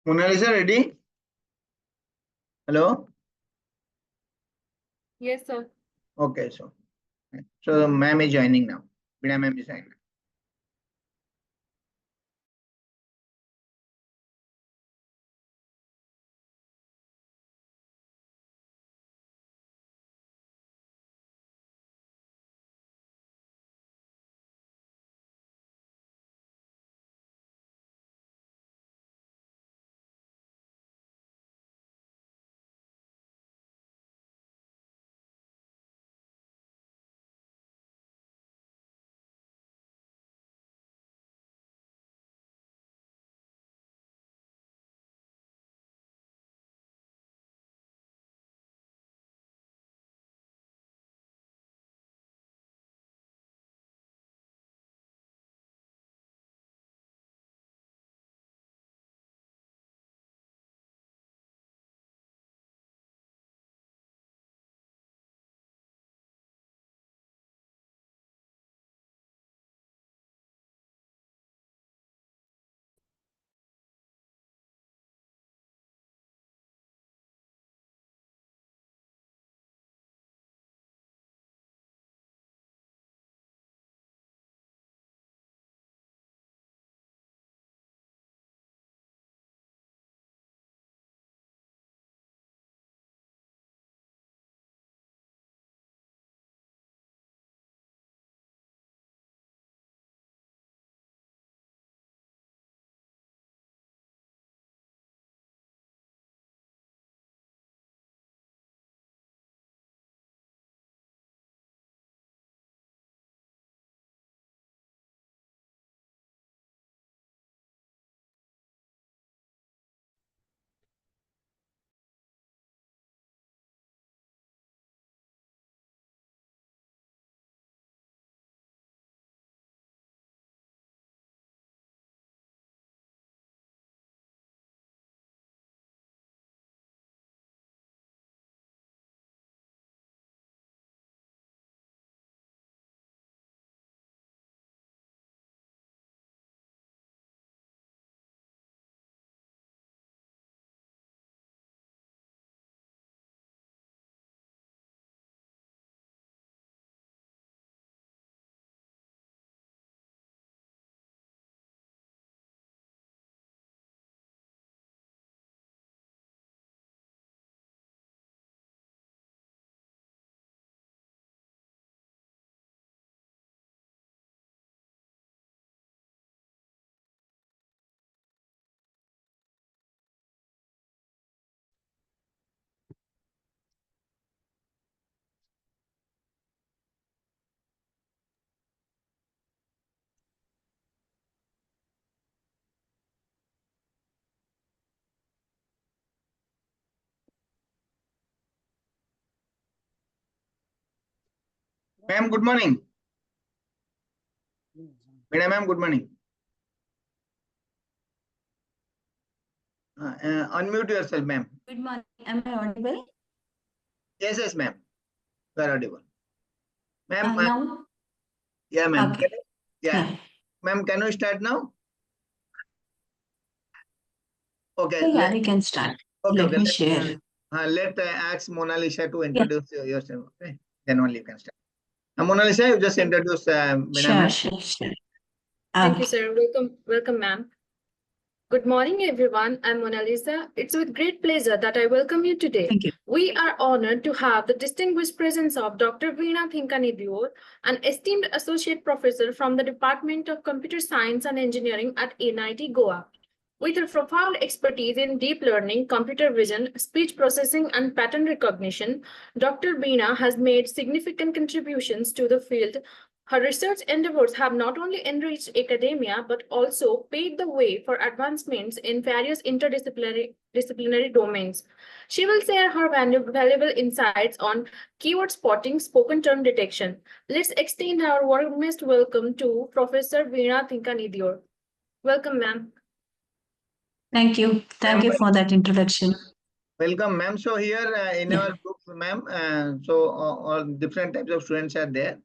Mona Lisa, ready? Hello? Yes, sir. Okay, so ma'am is joining now. Veena ma'am is joining. Ma'am, good morning. Veena ma'am, good morning. Unmute yourself, ma'am. Good morning. Am I audible? Yes, ma'am. You are audible. Ma'am, Now? yeah, ma'am. Okay. Yeah. Ma'am, can we start now? Okay. Yeah, we can start. Okay, Let me share. Let ask Mona Lisa to introduce yourself. Okay. Then only you can start. Mona Lisa, you just introduce Veena ma'am. Sure. Thank you, Okay. sir. Welcome, ma'am. Good morning, everyone. I'm Mona Lisa. It's with great pleasure that I welcome you today. Thank you. We are honored to have the distinguished presence of Dr. Veena Thenkanidiyoor, an esteemed associate professor from the Department of Computer Science and Engineering at NIT Goa. With her profound expertise in deep learning, computer vision, speech processing, and pattern recognition, Dr. Veena has made significant contributions to the field. Her research endeavors have not only enriched academia but also paved the way for advancements in various interdisciplinary domains. She will share her valuable insights on keyword spotting, spoken term detection. Let's extend our warmest welcome to Professor Veena Thenkanidiyoor. Welcome, ma'am. Thank you. Thank you for that introduction. Welcome, ma'am. So here in our group, ma'am, all different types of students are there.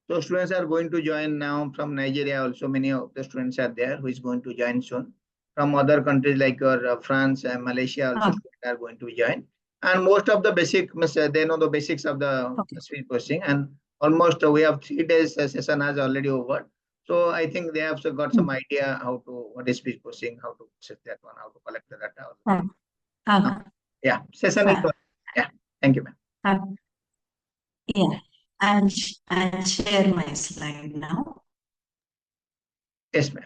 So students are going to join now from Nigeria. Also, many of the students are there who is going to join soon. from other countries like your France and Malaysia also are going to join. And most of the basic, they know the basics of the speech processing. And almost we have 3 days session has already over. So I think they have also got some idea how to, what is speech processing, how to process that one, how to collect the data. Yeah, session is, yeah. Thank you, ma'am. Yeah, I'll share my slide now. Yes, ma'am.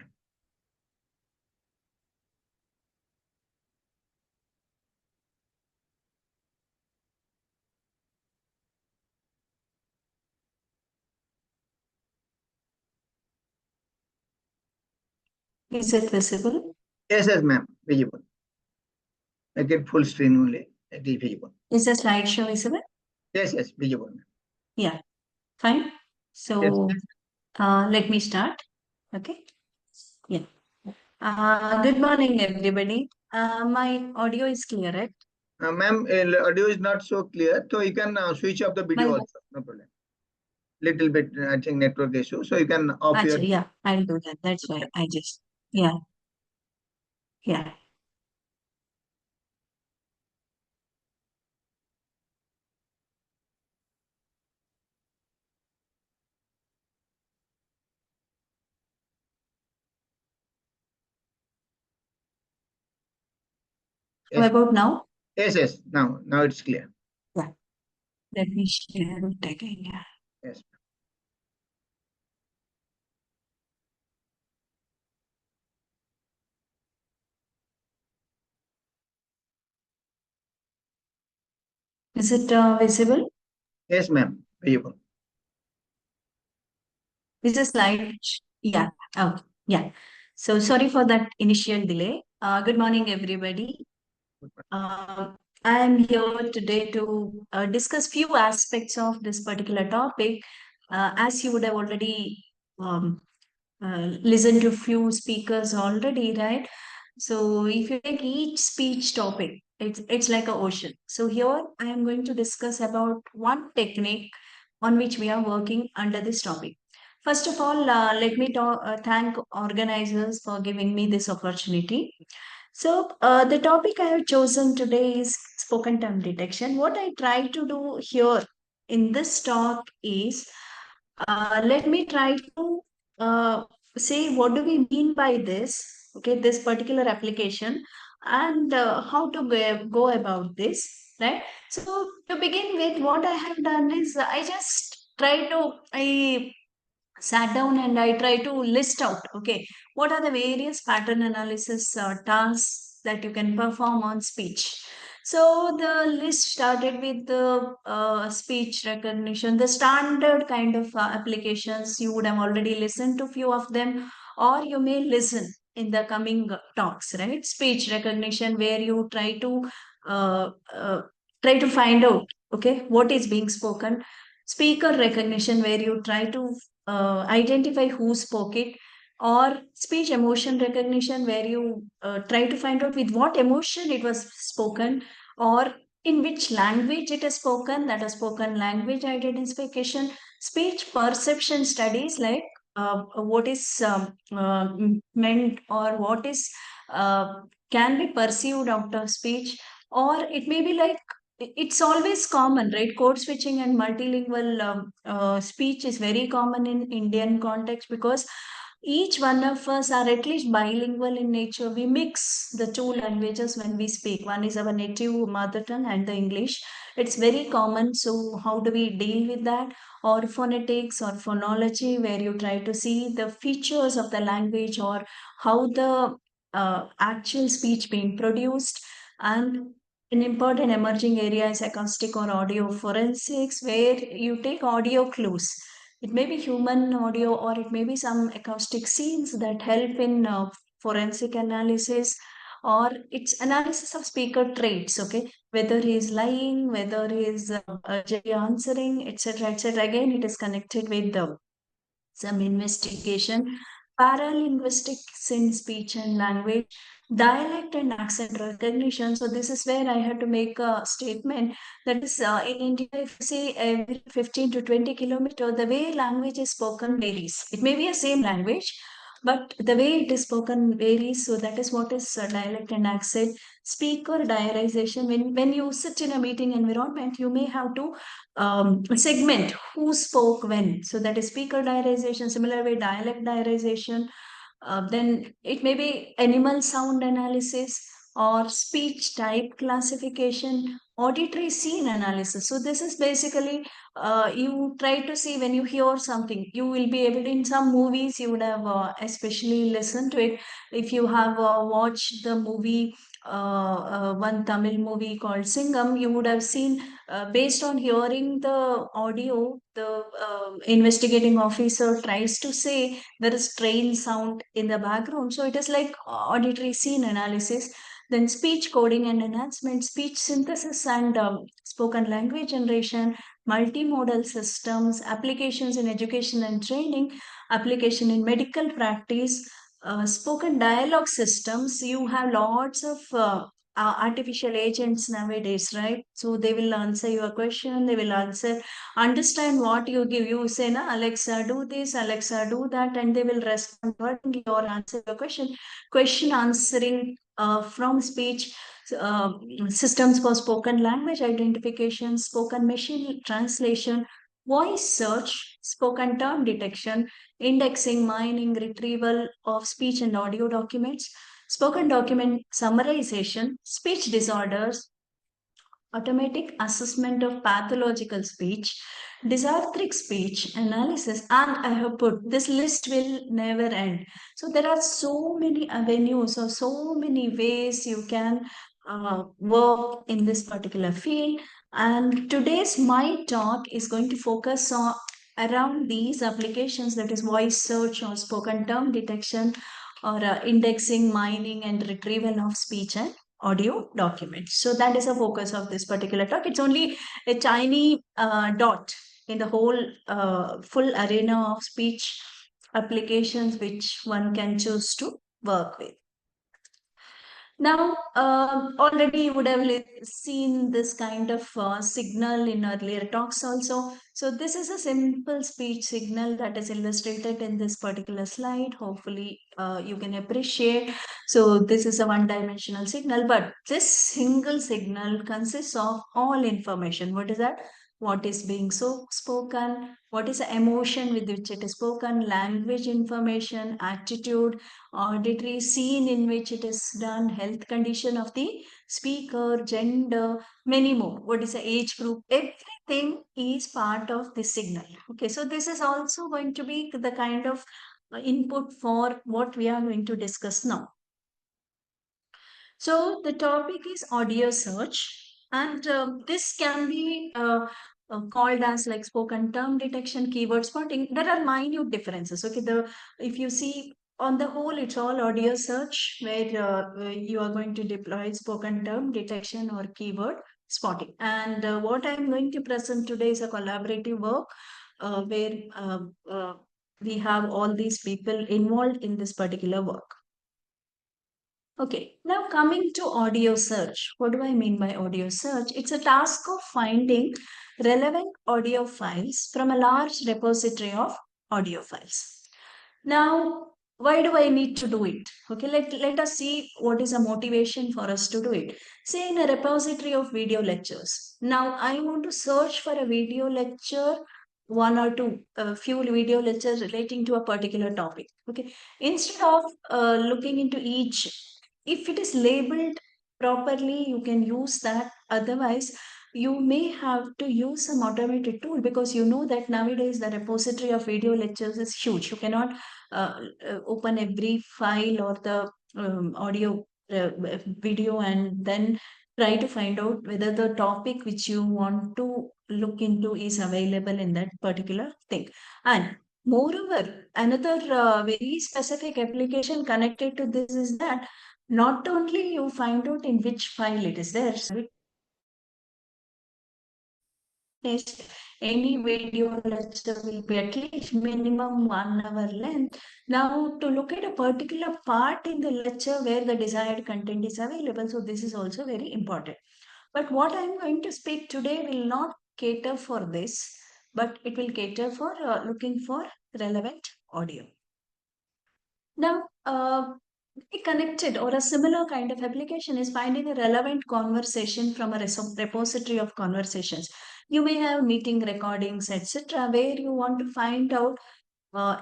Is it visible? Yes, ma'am. Visible. Make it full screen only. It is visible. Is the slideshow visible? Yes, visible. Yeah, fine. So let me start. Okay. Yeah. Good morning, everybody. My audio is clear, right? Ma'am, audio is not so clear, so you can switch off the video also. No problem. Little bit, I think, network issue. So you can off your. Yeah, I'll do that. That's why I just, yeah. Yes. How about now? Yes. Now it's clear. Yeah. Let me share it again. Yeah. Yes. Is it visible? Yes, ma'am. Visible. Is the slide? Yeah. Okay. Yeah. So sorry for that initial delay. Good morning, everybody. I am here today to discuss few aspects of this particular topic. As you would have already um, listened to few speakers already, right? So if you take each speech topic, it's like an ocean. So here I am going to discuss about one technique on which we are working under this topic. First of all, let me thank organizers for giving me this opportunity. So, the topic I have chosen today is spoken term detection. What I try to do here in this talk is let me try to say what do we mean by this, okay, this particular application, and how to go about this, right? So, to begin with, what I have done is I sat down and I try to list out, okay, what are the various pattern analysis tasks that you can perform on speech. So the list started with the speech recognition, the standard kind of applications. You would have already listened to few of them, or you may listen in the coming talks, right? Speech recognition, where you uh, uh, try to find out, okay, what is being spoken. Speaker recognition, where you try to identify who spoke it, or speech emotion recognition, where you try to find out with what emotion it was spoken, or in which language it is spoken, that is spoken language identification. Speech perception studies, like what is meant, or what is can be perceived out of speech, or it may be like it's always common, right? Code switching and multilingual speech is very common in Indian context, because each one of us are at least bilingual in nature. We mix the two languages when we speak. One is our native mother tongue and the English. It's very common. So how do we deal with that? Or phonetics or phonology, where you try to see the features of the language, or how the actual speech being produced. And an important emerging area is acoustic or audio forensics, where you take audio clues. It may be human audio, or it may be some acoustic scenes that help in forensic analysis, or it's analysis of speaker traits, okay? Whether he is lying, whether he is answering, etc., etc. Again, it is connected with some investigation. Paralinguistics in speech and language, dialect and accent recognition. So this is where I had to make a statement, that is in India, if you see every 15 to 20 kilometers, the way language is spoken varies. It may be a same language, but the way it is spoken varies. So that is what is dialect and accent. Speaker diarization. When you sit in a meeting environment, you may have to segment who spoke when. So that is speaker diarization. Similar way, dialect diarization. Then it may be animal sound analysis or speech type classification, auditory scene analysis. So this is basically you try to see when you hear something, you will be able to, in some movies, you would have especially listened to it. If you have watched the movie, one Tamil movie called Singam, you would have seen based on hearing the audio, the investigating officer tries to say there is train sound in the background. So it is like auditory scene analysis. Then speech coding and enhancement, speech synthesis and spoken language generation, multimodal systems, applications in education and training, application in medical practice, spoken dialogue systems. You have lots of artificial agents nowadays, right? So they will answer your question, they will understand what you give. You say, na, Alexa, do this, Alexa, do that, and they will respond accordingly or answer your question. Question answering from speech, uh, systems for spoken language identification, spoken machine translation, voice search, spoken term detection, indexing, mining, retrieval of speech and audio documents, spoken document summarization, speech disorders, automatic assessment of pathological speech, dysarthric speech analysis, and I have put this list will never end. So there are so many avenues or so many ways you can work in this particular field. And today's my talk is going to focus on around these applications, that is voice search or spoken term detection or indexing, mining, and retrieval of speech and audio documents. So that is the focus of this particular talk. It's only a tiny dot in the whole full arena of speech applications which one can choose to work with. Now, already you would have seen this kind of signal in earlier talks also. So this is a simple speech signal that is illustrated in this particular slide. Hopefully you can appreciate. So this is a one-dimensional signal, but this single signal consists of all information. What is that? What is being spoken, what is the emotion with which it is spoken, language information, attitude, auditory scene in which it is done, health condition of the speaker, gender, many more. What is the age group? Everything is part of this signal. Okay, so this is also going to be the kind of input for what we are going to discuss now. So the topic is audio search, and this can be called as like spoken term detection, keyword spotting. There are minute differences. Okay, if you see on the whole, it's all audio search where you are going to deploy spoken term detection or keyword spotting. And what I'm going to present today is a collaborative work where we have all these people involved in this particular work. Okay, now coming to audio search. What do I mean by audio search? It's a task of finding relevant audio files from a large repository of audio files. Now, why do I need to do it? Okay, let us see what is a motivation for us to do it. Say in a repository of video lectures. Now, I want to search for a video lecture, one or two, a few video lectures relating to a particular topic. Okay, instead of looking into each, if it is labeled properly, you can use that. Otherwise, you may have to use some automated tool, because you know that nowadays the repository of video lectures is huge. You cannot open every file or the audio video and then try to find out whether the topic which you want to look into is available in that particular thing. And moreover, another very specific application connected to this is that not only you find out in which file it is there, any video lecture will be at least minimum 1 hour length. Now, to look at a particular part in the lecture where the desired content is available, so this is also very important. But what I'm going to speak today will not cater for this, but it will cater for looking for relevant audio. Now, a connected or a similar kind of application is finding a relevant conversation from a repository of conversations. You may have meeting recordings, etc., where you want to find out uh,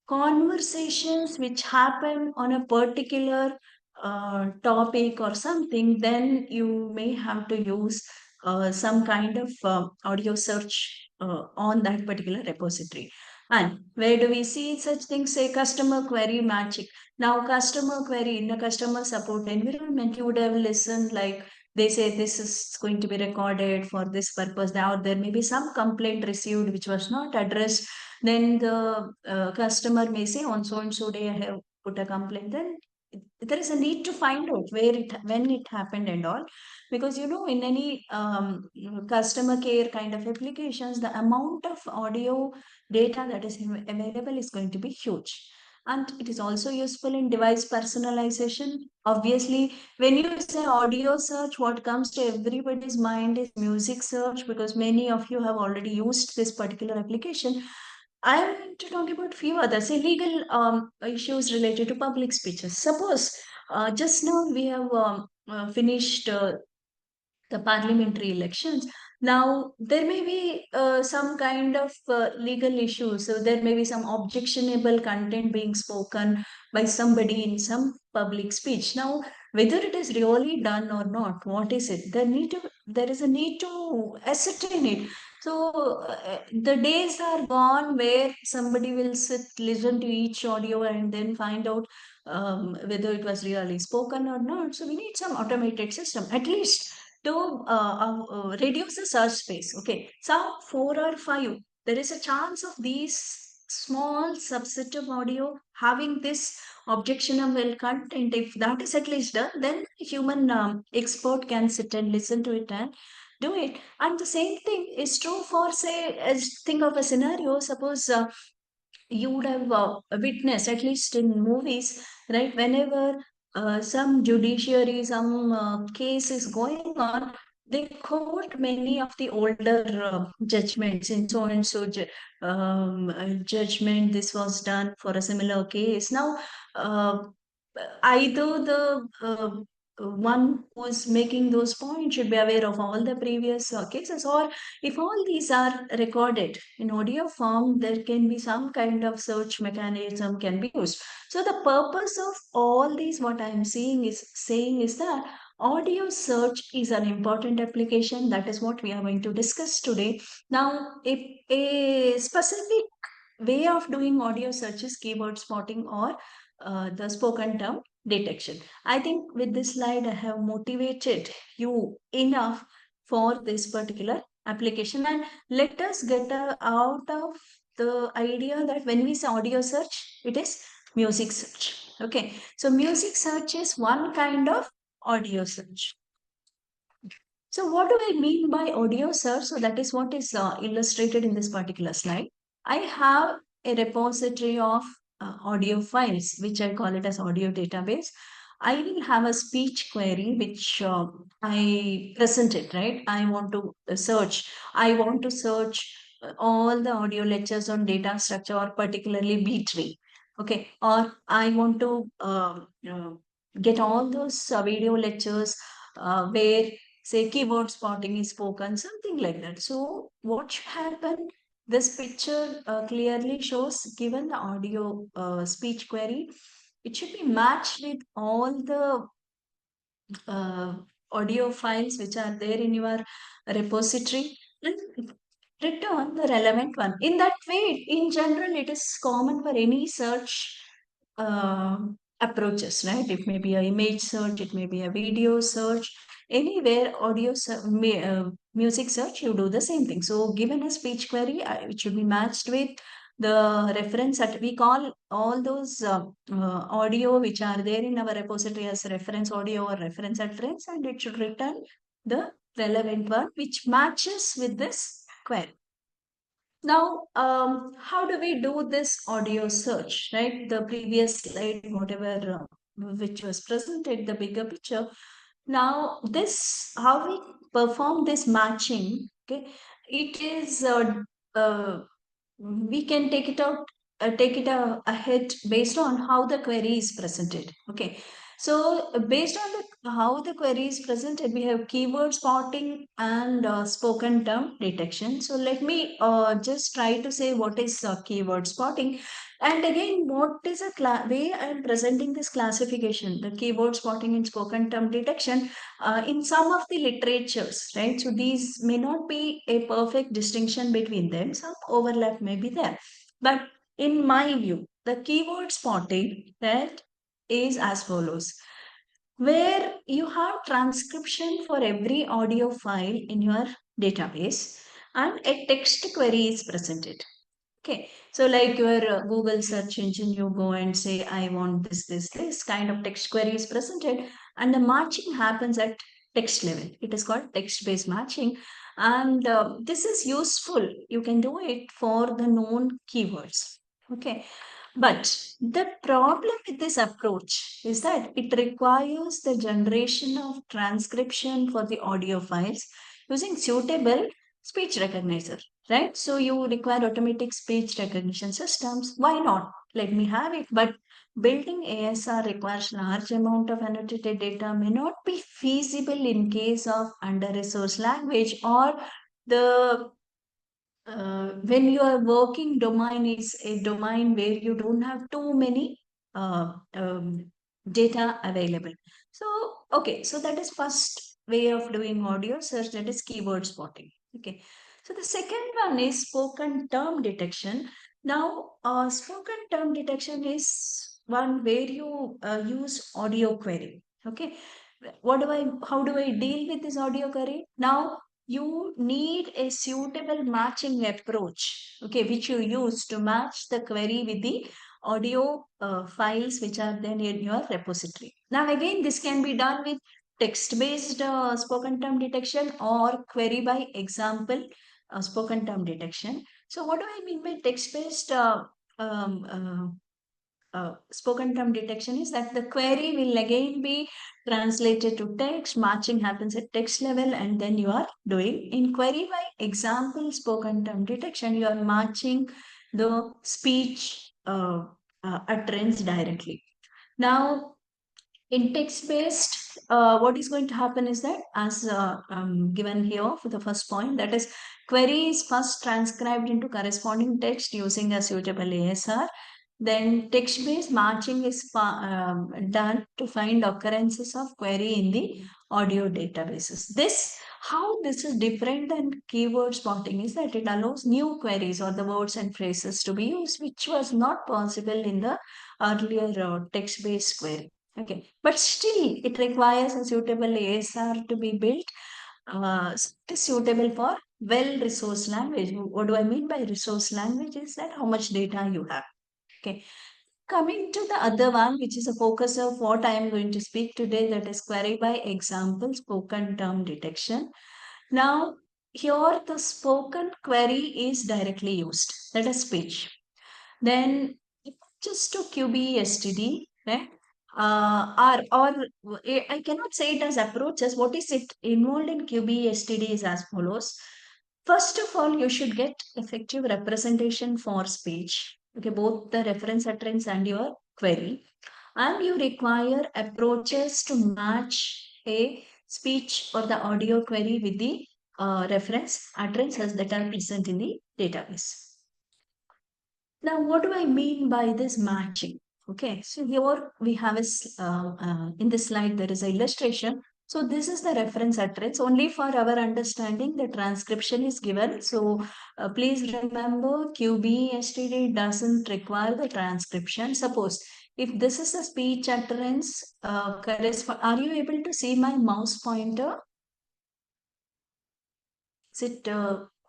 conversations which happen on a particular topic or something, then you may have to use some kind of audio search on that particular repository. And where do we see such things? Say customer query matching. Now, customer query in a customer support environment, you would have listened like they say this is going to be recorded for this purpose. Now, there may be some complaint received which was not addressed, then the customer may say on so and so day I have put a complaint. Then there is a need to find out when it happened and all, because in any customer care kind of applications, the amount of audio data that is available is going to be huge. And it is also useful in device personalization. Obviously, when you say audio search, what comes to everybody's mind is music search, because many of you have already used this particular application. I want to talk about few others, illegal issues related to public speeches. Suppose just now we have finished the parliamentary elections. Now, there may be some kind of legal issues. So, there may be some objectionable content being spoken by somebody in some public speech. Now, whether it is really done or not, what is it? There is a need to ascertain it. So, the days are gone where somebody will sit, listen to each audio, and then find out whether it was really spoken or not. So, we need some automated system, at least to reduce the search space. Okay, some 4 or 5, there is a chance of these small subset of audio having this objectionable content. If that is at least done, then a human expert can sit and listen to it and do it. And the same thing is true for, say, as think of a scenario. Suppose you would have witnessed, at least in movies, right? Whenever some judiciary, some case is going on, they quote many of the older judgments in so and so judgment. This was done for a similar case. Now, uh, either the one who's making those points should be aware of all the previous cases, or if all these are recorded in audio form, there can be some kind of search mechanism can be used. So the purpose of all these, what I am saying is that audio search is an important application. That is what we are going to discuss today. Now, if a specific way of doing audio search is keyword spotting, or the spoken term detection. I think with this slide, I have motivated you enough for this particular application. And let us get out of the idea that when we say audio search, it is music search. Okay, so music search is one kind of audio search. So what do I mean by audio search? So that is what is illustrated in this particular slide. I have a repository of audio files, which I call it as audio database. I will have a speech query, which I present it, right? I want to search. I want to search all the audio lectures on data structure, or particularly B tree. Okay. Or I want to get all those video lectures where, say, keyboard spotting is spoken, something like that. So what should happen? This picture clearly shows, given the audio speech query, it should be matched with all the uh, audio files which are there in your repository, and return the relevant one. In that way, in general, it is common for any search uh, approaches, right? It may be an image search, it may be a video search, anywhere audio music search, you do the same thing. So given a speech query, it should be matched with the reference that we call all those audio which are there in our repository as reference audio or reference reference, and it should return the relevant one which matches with this query. Now, how do we do this audio search, right? The previous slide, whatever which was presented, the bigger picture. Now, how we perform this matching, okay, it is, we can take it out take it ahead based on how the query is presented. Okay. So based on how the query is presented, we have keyword spotting and spoken term detection. So let me just try to say what is keyword spotting. And again, what is a way I am presenting this classification, the keyword spotting and spoken term detection in some of the literatures, right? So these may not be a perfect distinction between them. Some overlap may be there. But in my view, the keyword spotting that is as follows, where you have transcription for every audio file in your database and a text query is presented. Okay, so like your Google search engine, you go and say, I want this kind of text query is presented, and the matching happens at text level. It is called text-based matching, and this is useful. You can do it for the known keywords. Okay, but the problem with this approach is that it requires the generation of transcription for the audio files using suitable speech recognizer, right? So you require automatic speech recognition systems. Why not? Let me have it. But building ASR requires large amount of annotated data, may not be feasible in case of under-resourced language, or the when your working domain is a domain where you don't have too many data available. So, okay, so that is first way of doing audio search, that is keyword spotting. Okay, so the second one is spoken term detection. Now, spoken term detection is one where you use audio query. Okay, how do I deal with this audio query? Now, you need a suitable matching approach, okay, which you use to match the query with the audio files which are then in your repository. Now, again, this can be done with text-based spoken term detection or query by example spoken term detection. So, what do I mean by text-based spoken term detection is that the query will again be translated to text, matching happens at text level, and then you are doing in query by example spoken term detection, you are matching the speech utterance directly. Now, in text-based, what is going to happen is that, as given here for the first point, that is, query is first transcribed into corresponding text using a suitable ASR. Then text-based matching is done to find occurrences of query in the audio databases. How this is different than keyword spotting is that it allows new queries or the words and phrases to be used, which was not possible in the earlier text-based query. Okay, but still it requires a suitable ASR to be built. It is suitable for well-resourced language. What do I mean by resource language is that how much data you have. Okay, coming to the other one, which is a focus of what I am going to speak today, that is query by example spoken term detection. Now, here the spoken query is directly used, that is speech. Then just to QBSTD, right? I cannot say it as approaches. What is it involved in QBSTD is as follows. First of all, you should get effective representation for speech. Okay, both the reference utterance and your query. And you require approaches to match a speech or the audio query with the reference utterances that are present in the database. Now, what do I mean by this matching? Okay, so here we have in this slide, there is an illustration. So this is the reference utterance. Only for our understanding, the transcription is given. So please remember, QBSTD doesn't require the transcription. Suppose if this is a speech utterance, are you able to see my mouse pointer? Is it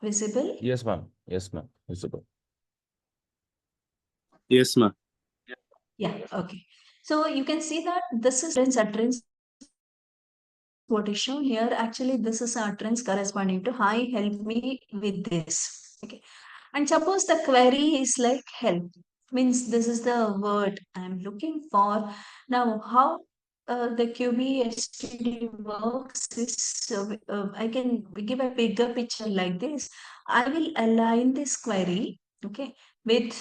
visible? Yes, ma'am. Yes, ma'am. Visible. Yes, ma'am. Yeah, okay. So you can see that this is utterance. What is shown here, actually, this is utterance corresponding to hi, help me with this. Okay. And suppose the query is like help, means this is the word I'm looking for. Now, how the QBSTD works is I can give a bigger picture like this. I will align this query, okay, with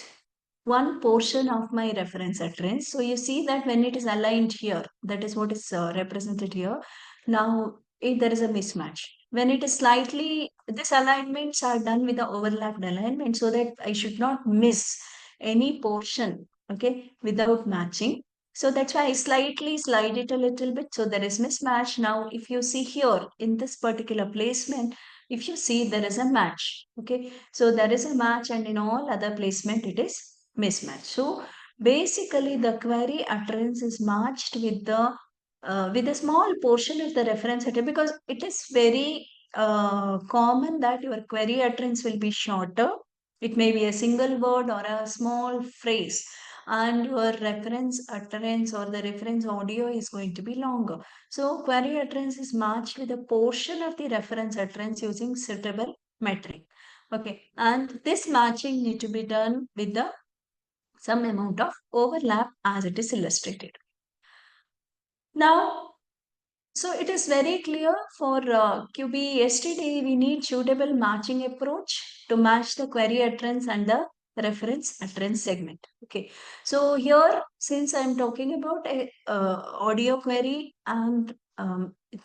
one portion of my reference utterance. So you see that when it is aligned here, that is what is represented here. Now, if there is a mismatch, when it is slightly, these alignments are done with the overlapped alignment so that I should not miss any portion, okay, without matching. So that's why I slightly slide it a little bit. So there is mismatch. Now, if you see here in this particular placement, if you see there is a match, okay, so there is a match, and in all other placement it is mismatch. So basically the query utterance is matched with a small portion of the reference utterance, because it is very common that your query utterance will be shorter. It may be a single word or a small phrase, and your reference utterance or the reference audio is going to be longer. So query utterance is matched with a portion of the reference utterance using suitable metric. Okay, and this matching need to be done with the some amount of overlap as it is illustrated. Now, so it is very clear for QB yesterday we need suitable matching approach to match the query utterance and the reference utterance segment. Okay, so here since I am talking about a audio query, and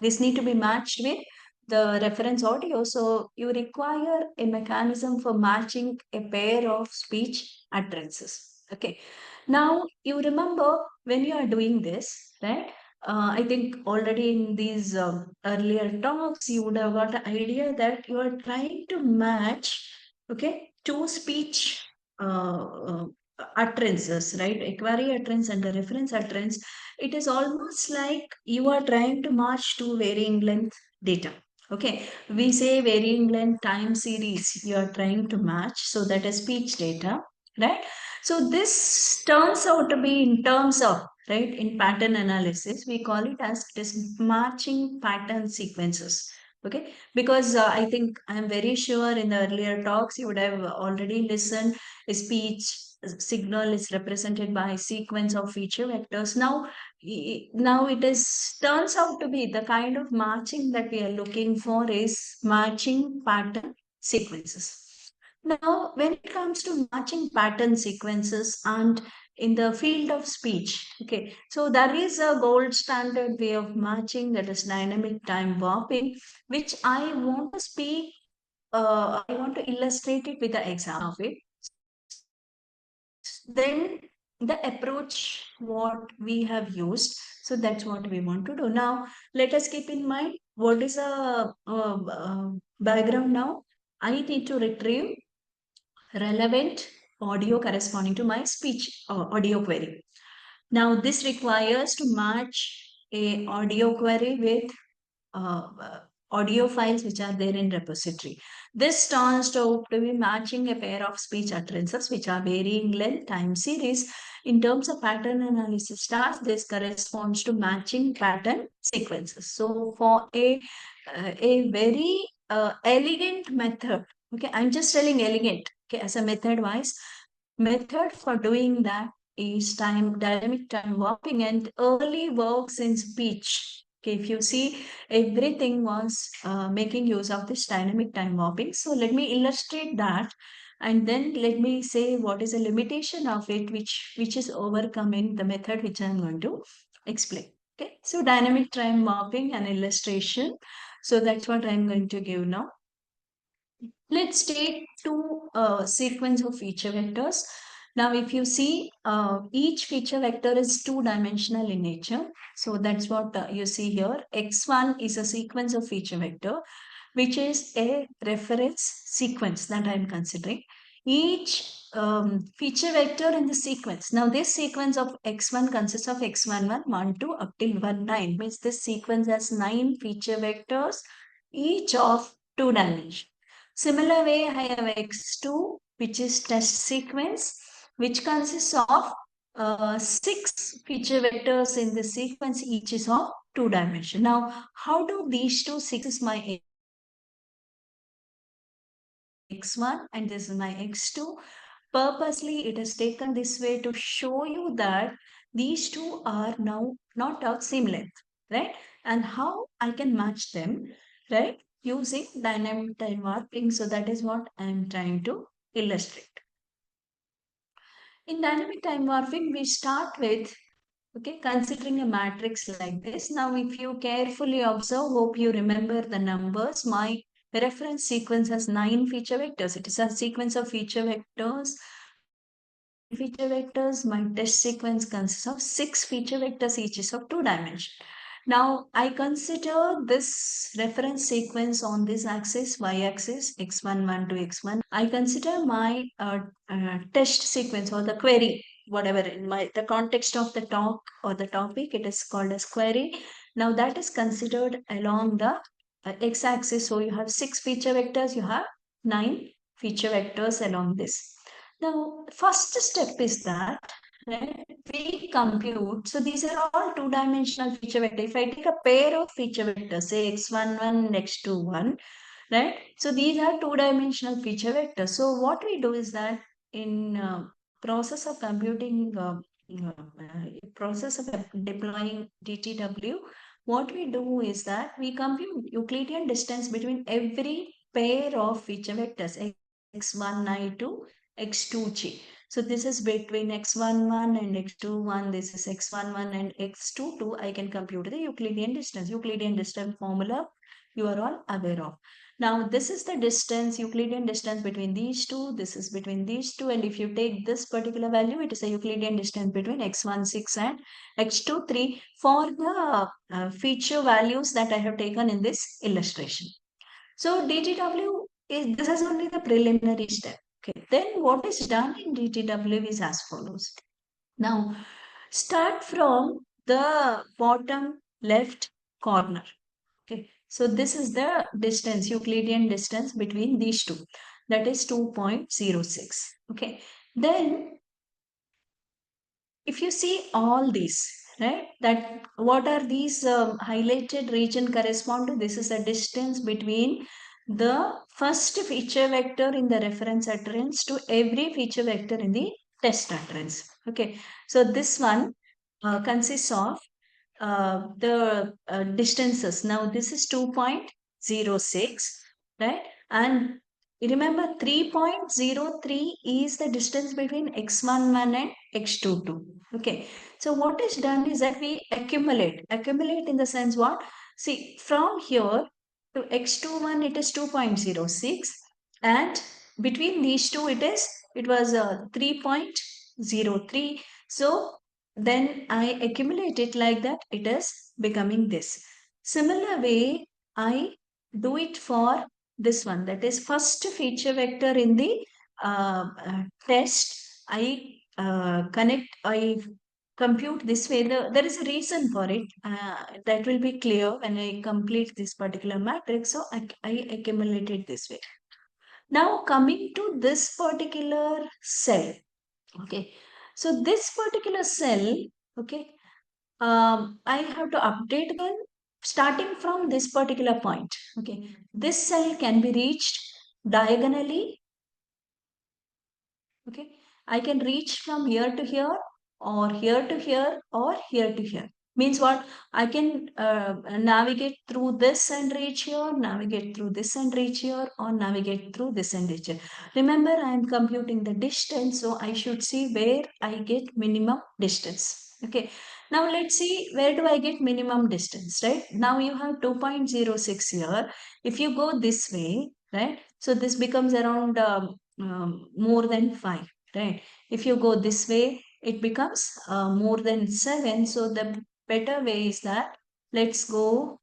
this need to be matched with the reference audio, so you require a mechanism for matching a pair of speech utterances. Okay, now you remember when you are doing this, right? I think already in these earlier talks, you would have got an idea that you are trying to match, okay, two speech utterances, right? A query utterance and a reference utterance. It is almost like you are trying to match two varying length data. Okay, we say varying length time series you are trying to match, so that is speech data, right? So this turns out to be in terms of, right, in pattern analysis, we call it as matching pattern sequences. Okay, because I think I'm very sure in the earlier talks you would have already listened, a speech signal is represented by a sequence of feature vectors. Now it is turns out to be the kind of matching that we are looking for is matching pattern sequences. Now, when it comes to matching pattern sequences and in the field of speech, okay, so there is a gold standard way of matching, that is dynamic time warping, which I want to speak, I want to illustrate it with the example of it. Then the approach what we have used, so that's what we want to do. Now, let us keep in mind what is a background now. I need to retrieve relevant audio corresponding to my speech audio query. Now this requires to match a audio query with audio files which are there in repository. This turns out to be matching a pair of speech utterances which are varying length time series. In terms of pattern analysis tasks, this corresponds to matching pattern sequences. So for a very elegant method, okay, I'm just telling elegant, okay, as a method for doing that is dynamic time warping and early works in speech. Okay, if you see, everything was making use of this dynamic time warping. So let me illustrate that, and then let me say what is a limitation of it, which is overcome in the method which I'm going to explain. Okay, so dynamic time warping and illustration. So that's what I'm going to give now. Let's take two sequence of feature vectors. Now, if you see, each feature vector is two-dimensional in nature. So that's what you see here. X1 is a sequence of feature vector, which is a reference sequence that I'm considering. Each feature vector in the sequence. Now, this sequence of X1 consists of X11, 1, 2, up till 1, 9. Means this sequence has 9 feature vectors, each of 2 dimensions. Similar way, I have X2, which is test sequence, which consists of 6 feature vectors in the sequence, each is of 2 dimension. Now, how do these two, 6 is my X1 and this is my X2. Purposely, it is taken this way to show you that these two are now not of same length, right? And how I can match them, right? Using dynamic time warping. So that is what I am trying to illustrate. In dynamic time morphing, we start with, okay, considering a matrix like this. Now, if you carefully observe, hope you remember the numbers. My reference sequence has 9 feature vectors. It is a sequence of feature vectors. Feature vectors. My test sequence consists of 6 feature vectors, each is of 2 dimensions. Now, I consider this reference sequence on this axis, y-axis, x1, 1 to x1. I consider my test sequence or the query, whatever in the context of the talk or the topic, it is called as query. Now, that is considered along the x-axis. So, you have 6 feature vectors, you have 9 feature vectors along this. Now, first step is that, right, we compute. So these are all two-dimensional feature vector. If I take a pair of feature vectors, say x11 and x21, right? So these are two-dimensional feature vectors. So what we do is that in process of computing, process of deploying DTW, what we do is that we compute Euclidean distance between every pair of feature vectors, x1i to x2g. So this is between x11 and x21. This is x11 and x22. I can compute the Euclidean distance. Euclidean distance formula you are all aware of. Now this is the distance, Euclidean distance between these two. This is between these two. And if you take this particular value, it is a Euclidean distance between x16 and x23 for the feature values that I have taken in this illustration. So DTW this is only the preliminary step. Okay, then what is done in DTW is as follows. Now, start from the bottom left corner. Okay, so this is the distance, Euclidean distance between these two. That is 2.06. Okay, then if you see all these, right, that what are these highlighted region correspond to? This is the distance between the first feature vector in the reference utterance to every feature vector in the test utterance. Okay, so this one consists of the distances. Now this is 2.06, right? And remember 3.03 is the distance between x11 and x22. Okay, so what is done is that we accumulate in the sense what? See, from here to x21 it is 2.06, and between these two it was 3.03. So then I accumulate it like that, it is becoming this. Similar way, I do it for this one, that is first feature vector in the test. I compute this way. There is a reason for it that will be clear when I complete this particular matrix. So I accumulate it this way. Now coming to this particular cell. Okay, so this particular cell, okay, I have to update them starting from this particular point. Okay, this cell can be reached diagonally. Okay, I can reach from here to here, or here to here, or here to here. Means what? I can navigate through this and reach here, navigate through this and reach here, or navigate through this and reach here. Remember, I am computing the distance, so I should see where I get minimum distance. Okay, now let's see where do I get minimum distance, right? Now you have 2.06 here. If you go this way, right? So this becomes around more than 5, right? If you go this way, it becomes more than 7. So the better way is that let's go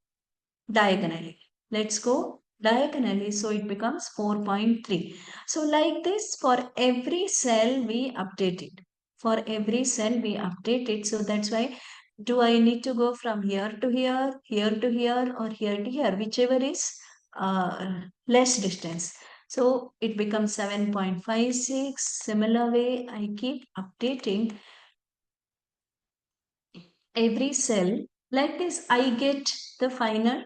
diagonally. Let's go diagonally. So it becomes 4.3. So like this, for every cell we update it. For every cell we update it. So that's why do I need to go from here to here, here to here, or here to here, whichever is less distance. So it becomes 7.56. Similar way, I keep updating every cell. Like this, I get the final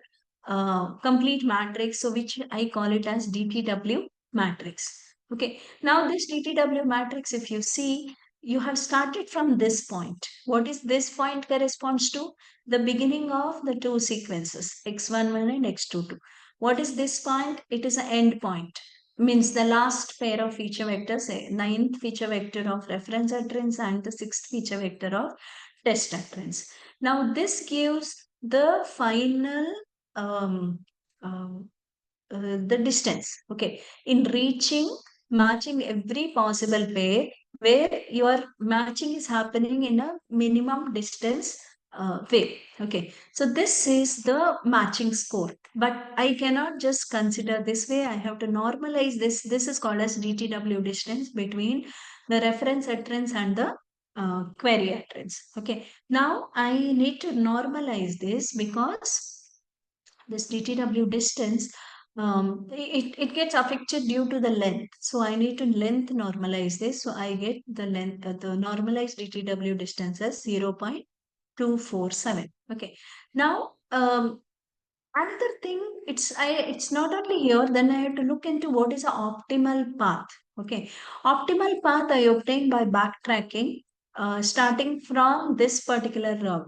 complete matrix, so which I call it as DTW matrix. Okay, now this DTW matrix, if you see, you have started from this point. What is this point corresponds to? The beginning of the two sequences, x11 and x22. What is this point? It is an end point. means the last pair of feature vectors, say ninth feature vector of reference utterance and the sixth feature vector of test utterance. Now this gives the final the distance, okay, in reaching, matching every possible pair where your matching is happening in a minimum distance way. Okay, so this is the matching score, but I cannot just consider this way. I have to normalize this. This is called as DTW, distance between the reference utterance and the query utterance. Okay, now I need to normalize this because this DTW distance, it gets affected due to the length. So I need to length normalize this. So I get the length, the normalized DTW distance as 0.247. Okay. Now, another thing, it's not only here, then I have to look into what is the optimal path. Okay. Optimal path I obtain by backtracking, starting from this particular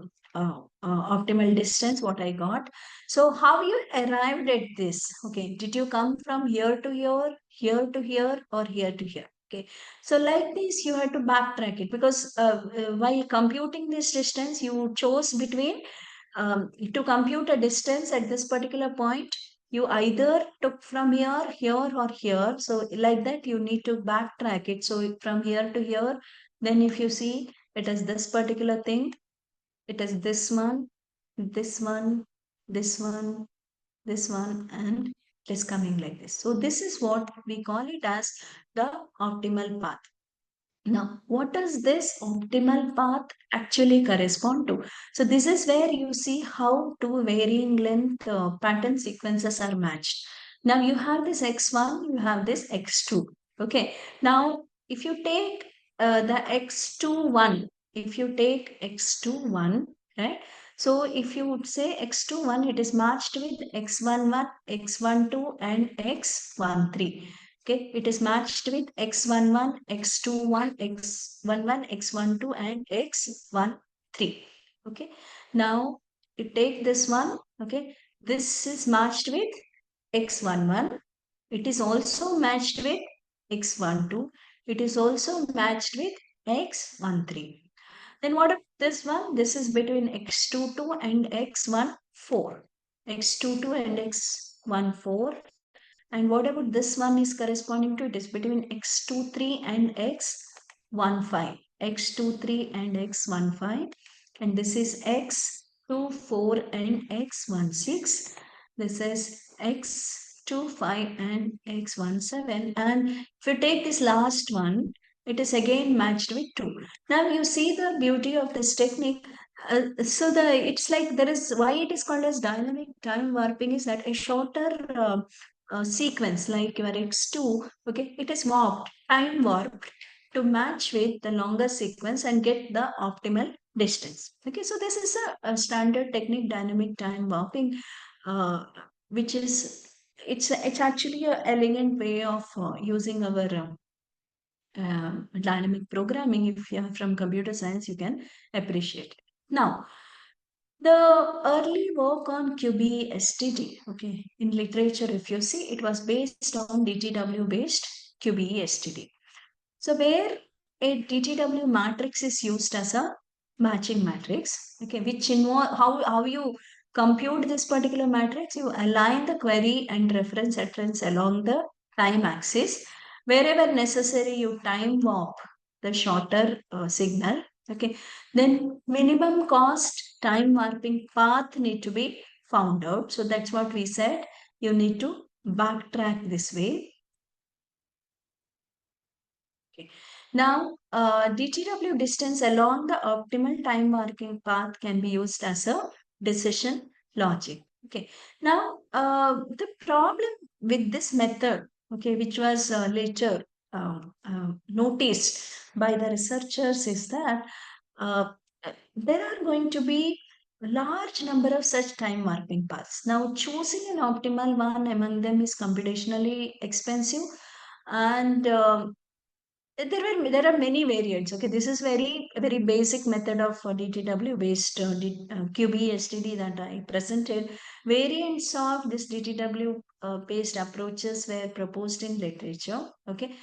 optimal distance, what I got. So how you arrived at this? Okay, did you come from here to here to here, or here to here? Okay, so like this, you have to backtrack it because while computing this distance, you chose between to compute a distance at this particular point. You either took from here, here, or here. So like that, you need to backtrack it. So from here to here, then if you see, it is this particular thing. It is this one, this one, this one, this one, and it is coming like this. So this is what we call it as the optimal path. Now, what does this optimal path actually correspond to? So this is where you see how two varying length pattern sequences are matched. Now you have this x1, you have this x2. Okay. Now, if you take the x21, if you take x21, right? So if you would say x21, it is matched with x11, x12, and x13. Okay, it is matched with x11, x21, x11, x12, and x13. Okay, now you take this one. Okay, this is matched with x11. It is also matched with x12. It is also matched with x13. Then what about this one? This is between x22 and x14. x22 and x14. And what about this one is corresponding to? It is between x23 and x15. x23 and x15. And this is x24 and x16. This is x25 and x17. And if you take this last one, it is again matched with 2. Now you see the beauty of this technique. It's like there is, why it is called as dynamic time warping is that a shorter sequence like your x2, okay, it is warped, time warped to match with the longer sequence and get the optimal distance. Okay, so this is a standard technique, dynamic time warping, which is, it's actually a elegant way of using our dynamic programming. If you are from computer science, you can appreciate it. Now, the early work on QBE-STD, okay, in literature, if you see, it was based on DTW-based QBE-STD. So where a DTW matrix is used as a matching matrix, okay, which involve how you compute this particular matrix, you align the query and reference utterance along the time axis. Wherever necessary, you time warp the shorter signal. Okay, then minimum cost time warping path need to be found out. So that's what we said. You need to backtrack this way. Okay. Now, DTW distance along the optimal time marking path can be used as a decision logic. Okay. Now, the problem with this method, okay, which was later noticed by the researchers, is that there are going to be a large number of such time warping paths. Now, choosing an optimal one among them is computationally expensive, and there are many variants. Okay, this is very basic method of DTW based QBSTD that I presented. Variants of this DTW based approaches were proposed in literature. Okay,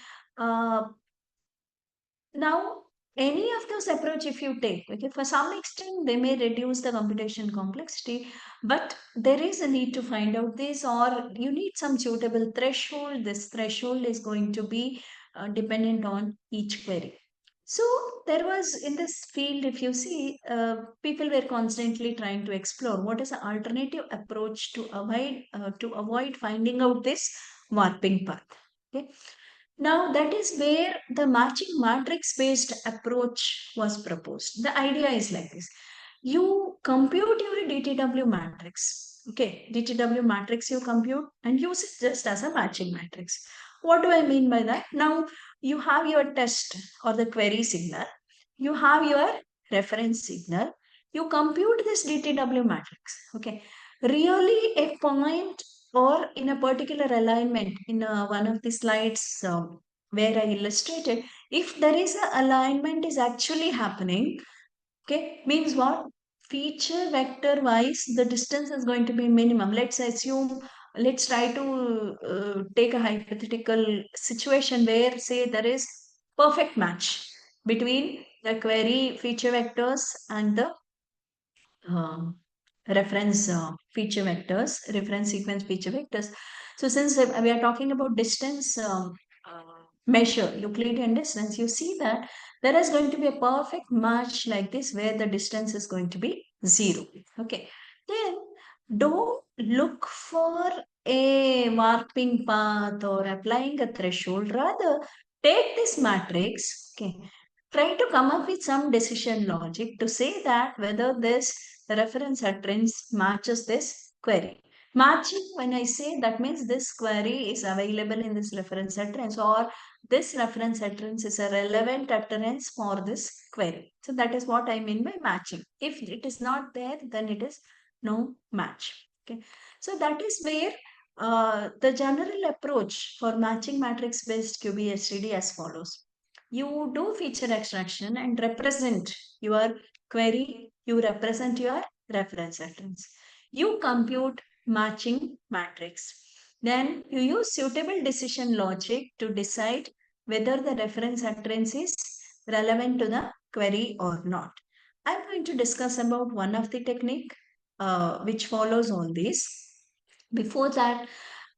now any of those approach if you take, okay, for some extent they may reduce the computation complexity, but there is a need to find out this, or you need some suitable threshold. This threshold is going to be dependent on each query. So there was in this field, if you see, people were constantly trying to explore what is an alternative approach to avoid finding out this warping path. Okay. Now that is where the matching matrix based approach was proposed. The idea is like this. You compute your DTW matrix. Okay, DTW matrix you compute and use it just as a matching matrix. What do I mean by that? Now you have your test or the query signal. You have your reference signal. You compute this DTW matrix. Okay, really a point or in a particular alignment in one of the slides where I illustrated, if there is a alignment is actually happening, okay, means what? Feature vector wise, the distance is going to be minimum. Let's try to take a hypothetical situation where say there is perfect match between the query feature vectors and the um, reference feature vectors, reference sequence feature vectors. So since we are talking about distance measure, Euclidean distance, you see that there is going to be a perfect match like this where the distance is going to be 0. Okay. Then don't look for a warping path or applying a threshold. Rather, take this matrix, okay, try to come up with some decision logic to say that whether this reference utterance matches this query. Matching, when I say, that means this query is available in this reference utterance, or this reference utterance is a relevant utterance for this query. So that is what I mean by matching. If it is not there, then it is no match. Okay. So that is where the general approach for matching matrix based QBSTD as follows. You do feature extraction and represent your query, you represent your reference utterance. You compute matching matrix. Then you use suitable decision logic to decide whether the reference utterance is relevant to the query or not. I'm going to discuss about one of the technique which follows all these. Before that,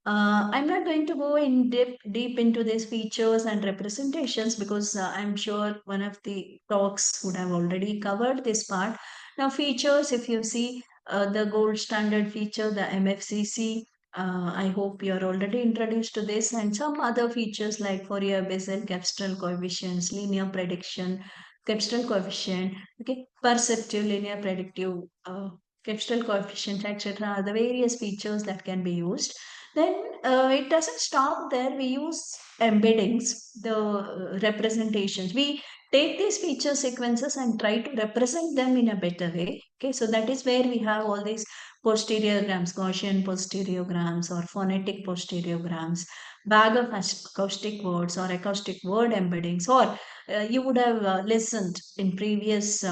I'm not going to go in deep into these features and representations because I'm sure one of the talks would have already covered this part. Now, features, if you see the gold standard feature, the MFCC, I hope you're already introduced to this, and some other features like Fourier Bessel, Capstral coefficients, linear prediction, Capstral coefficient, okay, perceptive, linear predictive, Capstral coefficient, etc. are the various features that can be used. Then it doesn't stop there. We use embeddings, the representations. We take these feature sequences and try to represent them in a better way. Okay, so that is where we have all these posteriograms, Gaussian posteriograms or phonetic posteriograms, bag of acoustic words or acoustic word embeddings, or you would have listened in previous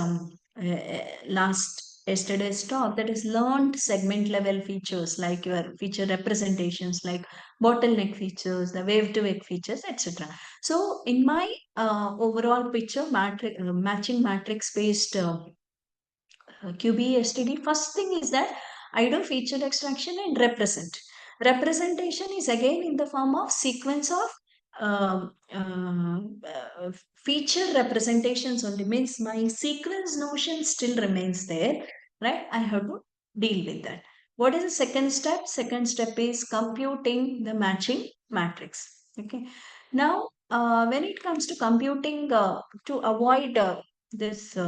yesterday's talk, that is learned segment level features like your feature representations like bottleneck features, the wave to wave features, etc. So in my overall picture matching matrix based QBSTD, first thing is that I do feature extraction and represent. Representation is again in the form of sequence of feature representations only, means my sequence notion still remains there, right? I have to deal with that. What is the second step? Second step is computing the matching matrix. Okay. Now, when it comes to computing to avoid this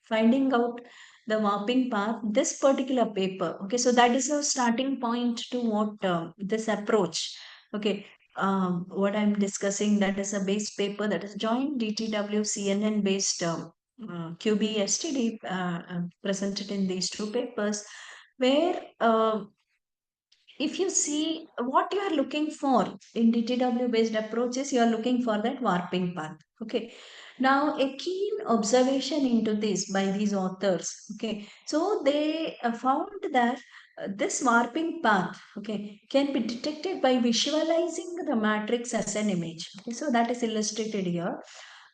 finding out the warping path, this particular paper, okay, so that is a starting point to what this approach, okay, what I'm discussing, that is a base paper, that is joint DTW CNN based QBSTD presented in these two papers, where if you see what you are looking for in DTW based approaches, you are looking for that warping path. Okay. Now, a keen observation into this by these authors. Okay. So they found that this warping path, okay, can be detected by visualizing the matrix as an image. Okay. So that is illustrated here.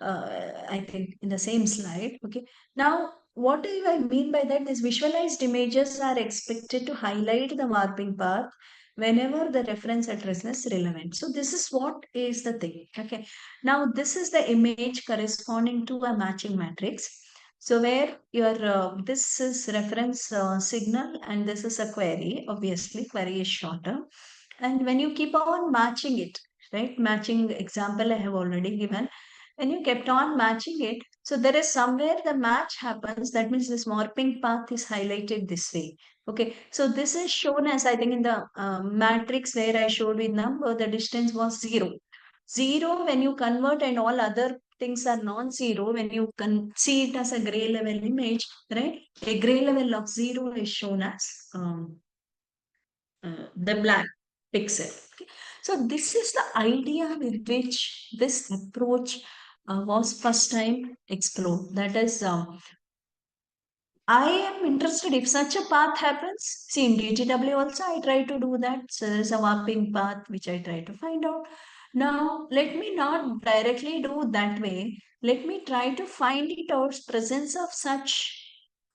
I think in the same slide. Okay. Now, what do I mean by that? These visualized images are expected to highlight the warping path whenever the reference address is relevant. So this is what is the thing. Okay. Now this is the image corresponding to a matching matrix. So where your this is reference signal and this is a query. Obviously, query is shorter. And when you keep on matching it, right? Matching example I have already given. When you kept on matching it, so there is somewhere the match happens. That means this warping path is highlighted this way. Okay, so this is shown as, I think, in the matrix where I showed with number, the distance was 0. 0 when you convert and all other things are non-zero, when you can see it as a gray level image, right? A gray level of 0 is shown as the black pixel. Okay. So this is the idea with which this approach was first time explored. That is, I am interested if such a path happens. See, in DTW also I try to do that. So there is a warping path which I try to find out. Now, let me not directly do that way. Let me try to find it out presence of such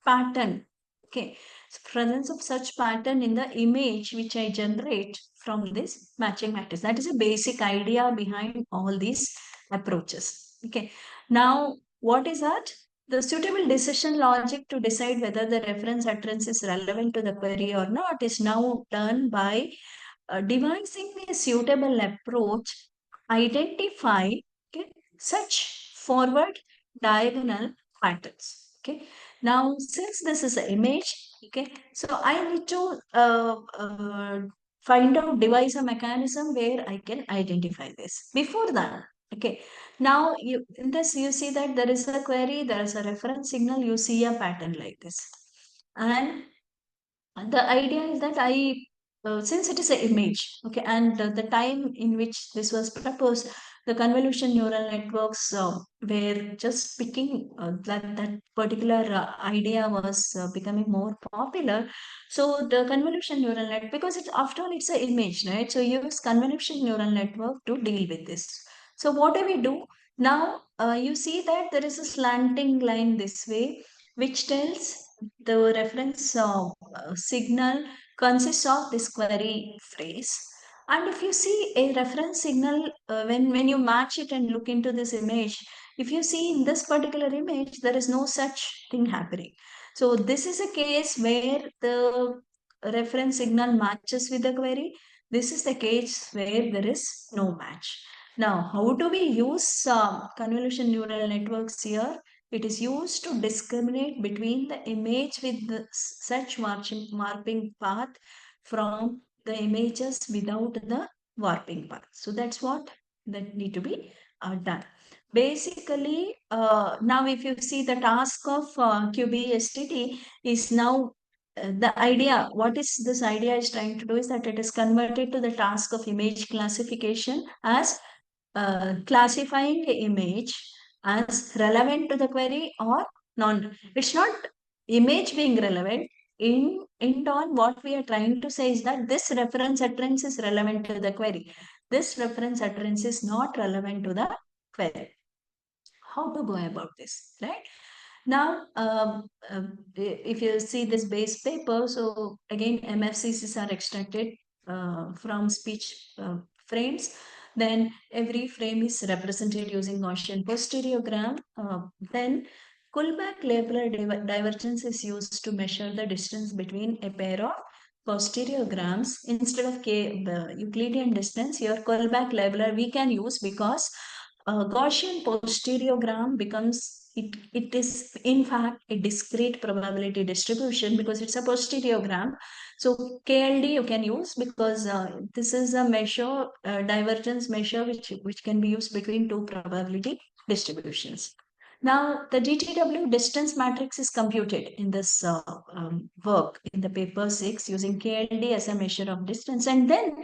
pattern. Okay, so presence of such pattern in the image which I generate from this matching matrix. That is a basic idea behind all these approaches. Okay, now what is that? The suitable decision logic to decide whether the reference utterance is relevant to the query or not is now done by devising a suitable approach, identify, okay, such forward diagonal patterns. Okay. Now, since this is an image, okay, so I need to find out, devise a mechanism where I can identify this. Before that, okay, now you in this you see that there is a query, there is a reference signal, you see a pattern like this. And the idea is that since it is an image, okay, and the time in which this was proposed, the convolution neural networks were just picking that particular idea was becoming more popular. So the convolution neural net, because it's after all it's an image, right? So you use convolution neural network to deal with this. So what do we do now? You see that there is a slanting line this way, which tells the reference signal consists of this query phrase. And if you see a reference signal, when you match it and look into this image, if you see in this particular image, there is no such thing happening. So this is a case where the reference signal matches with the query. This is the case where there is no match. Now, how do we use convolution neural networks here? It is used to discriminate between the image with such warping path from the images without the warping path. So that's what that need to be done. Basically, now if you see the task of QBSTT is now the idea, what is this idea is trying to do is that it is converted to the task of image classification as classifying the image as relevant to the query or non. It's not image being relevant. In on what we are trying to say is that this reference utterance is relevant to the query. This reference utterance is not relevant to the query. How to go about this, right? Now, if you see this base paper, so again, MFCCs are extracted from speech frames. Then every frame is represented using Gaussian posterogram. Then Kullback labeler divergence is used to measure the distance between a pair of posterograms. Instead of the Euclidean distance, here Kullback labeler we can use because Gaussian posterogram becomes it is in fact a discrete probability distribution because it's a posterogram. So KLD you can use because this is a measure divergence measure which can be used between two probability distributions. Now, the DTW distance matrix is computed in this work in the paper 6 using KLD as a measure of distance. And then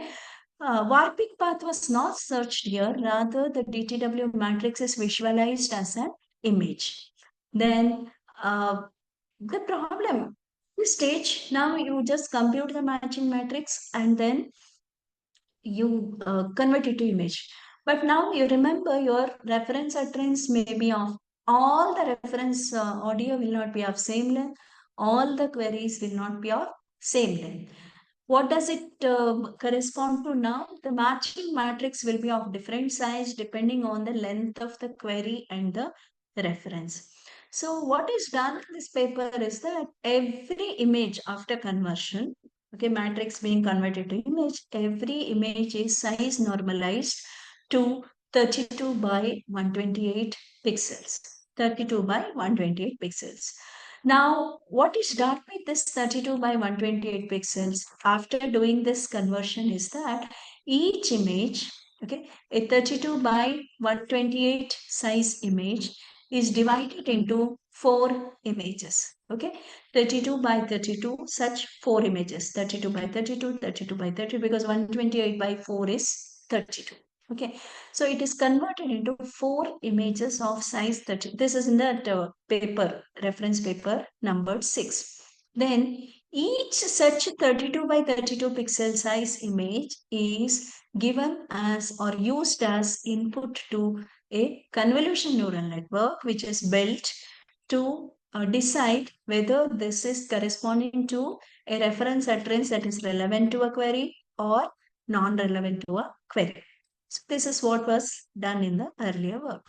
warping path was not searched here. Rather, the DTW matrix is visualized as an image. Then the problem, this stage, now you just compute the matching matrix and then you convert it to image. But now you remember your reference utterance may be of all the reference audio will not be of same length. All the queries will not be of same length. What does it correspond to now? The matching matrix will be of different size depending on the length of the query and the reference. So what is done in this paper is that every image after conversion, okay, matrix being converted to image, every image is size normalized to 32 by 128 pixels. 32 by 128 pixels. Now, what is done with this 32 by 128 pixels after doing this conversion is that each image, okay, a 32 by 128 size image is divided into 4 images, okay, 32 by 32, such 4 images, 32 by 32, 32 by 30, because 128 by 4 is 32. Okay, so it is converted into 4 images of size 30. This is in that paper, reference paper number 6. Then each such 32 by 32 pixel size image is given as or used as input to a convolution neural network, which is built to decide whether this is corresponding to a reference utterance that is relevant to a query or non-relevant to a query. So this is what was done in the earlier work.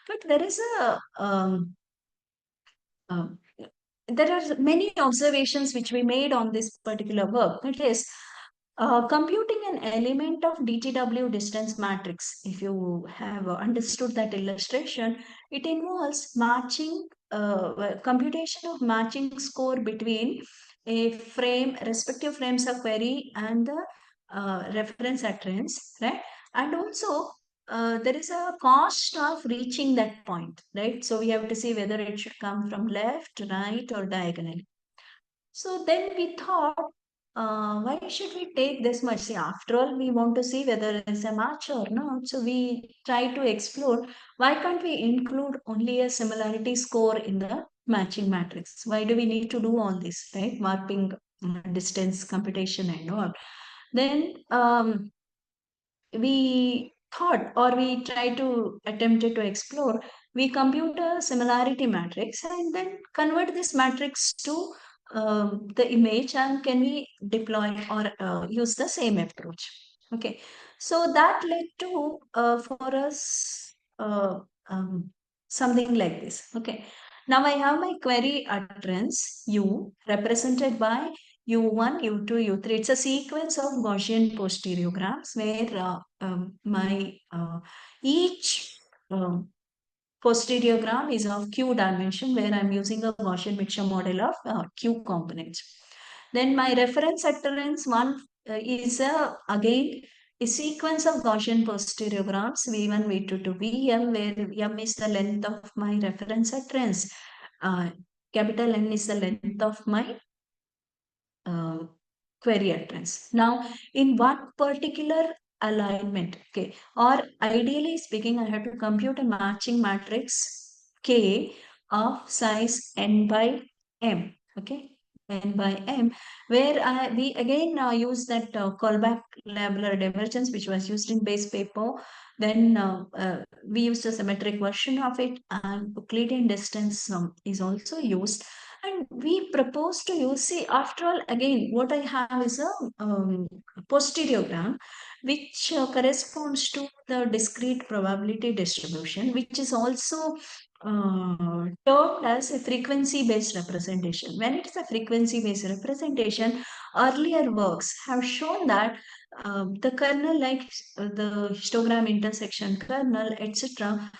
But there is there are many observations which we made on this particular work. It is computing an element of DTW distance matrix. If you have understood that illustration, it involves matching, computation of matching score between a frame, respective frames of query and the reference utterance, right? And also there is a cost of reaching that point, right? So we have to see whether it should come from left, right, or diagonally. So then we thought, why should we take this much? See, after all, we want to see whether it's a match or not. So we try to explore, why can't we include only a similarity score in the matching matrix? Why do we need to do all this, right? Warping, distance computation and all. Then we thought, or we try to attempt to explore, we compute a similarity matrix and then convert this matrix to the image, and can we deploy or use the same approach. Okay, so that led to for us something like this. Okay, now I have my query utterance U represented by U1, U2, U3. It's a sequence of Gaussian posteriograms where each posteriogram is of Q dimension, where I'm using a Gaussian mixture model of Q components. Then my reference utterance 1 is again a sequence of Gaussian posteriograms V1, V2 to Vm, where M is the length of my reference utterance. Capital N is the length of my query utterance. Now, in one particular alignment, okay, or ideally speaking, I have to compute a matching matrix K of size n by m, okay, n by m, where we again use that callback labeler divergence, which was used in base paper. Then we used a symmetric version of it, and Euclidean distance is also used. And we propose to use, see, after all, again, what I have is a posteriogram, which corresponds to the discrete probability distribution, which is also termed as a frequency-based representation. When it is a frequency-based representation, earlier works have shown that the kernel, like the histogram intersection kernel, etc.,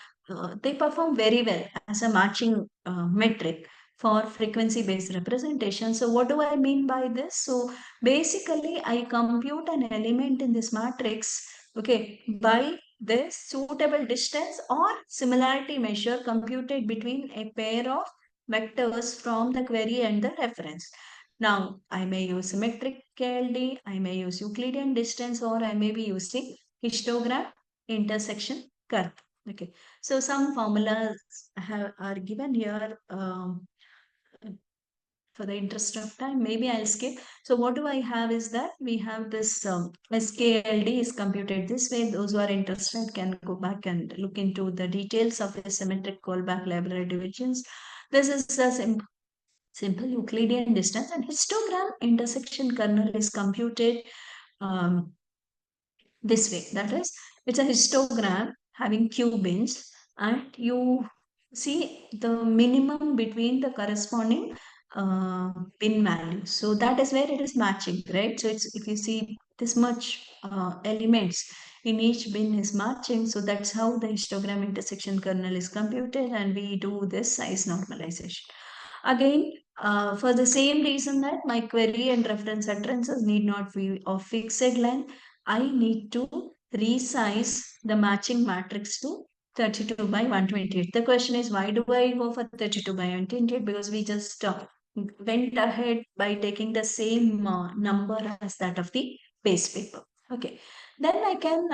they perform very well as a matching metric for frequency-based representation. So what do I mean by this? So basically, I compute an element in this matrix, okay, by this suitable distance or similarity measure computed between a pair of vectors from the query and the reference. Now, I may use symmetric KLD, I may use Euclidean distance, or I may be using histogram intersection curve. Okay, so some formulas are given here. For the interest of time, maybe I'll skip. So what do I have is that we have this SKLD is computed this way. Those who are interested can go back and look into the details of the symmetric callback library divisions. This is a simple Euclidean distance, and histogram intersection kernel is computed um, this way. That is, it's a histogram having q bins, and you see the minimum between the corresponding bin values. So that is where it is matching, right? So it's, if you see this much elements in each bin is matching, so that's how the histogram intersection kernel is computed, and we do this size normalization. Again, for the same reason that my query and reference utterances need not be of fixed length, I need to resize the matching matrix to 32 by 128. The question is, why do I go for 32 by 128? Because we just went ahead by taking the same number as that of the base paper. Okay. Then I can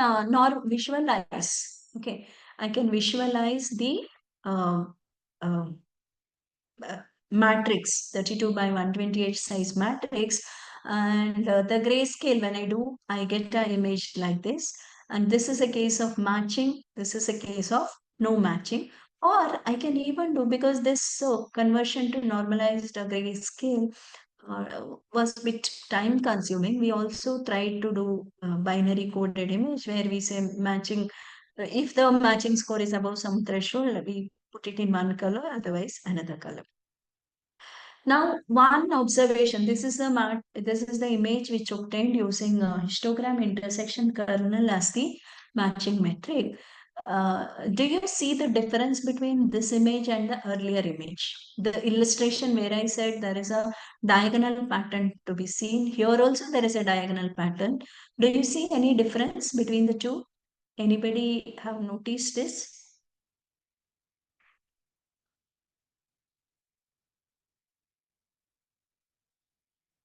visualize. Okay. I can visualize the uh, uh, matrix 32 by 128 size matrix, and the grayscale, when I do, I get an image like this, and this is a case of matching, this is a case of no matching. Or I can even do, because this conversion to normalized grayscale was a bit time consuming, we also tried to do binary coded image where we say matching, if the matching score is above some threshold, we put it in one color, otherwise another color. Now, one observation, this is the image which obtained using histogram intersection kernel as the matching metric. Do you see the difference between this image and the earlier image? The illustration where I said there is a diagonal pattern to be seen. Here also there is a diagonal pattern. Do you see any difference between the two? Anybody have noticed this?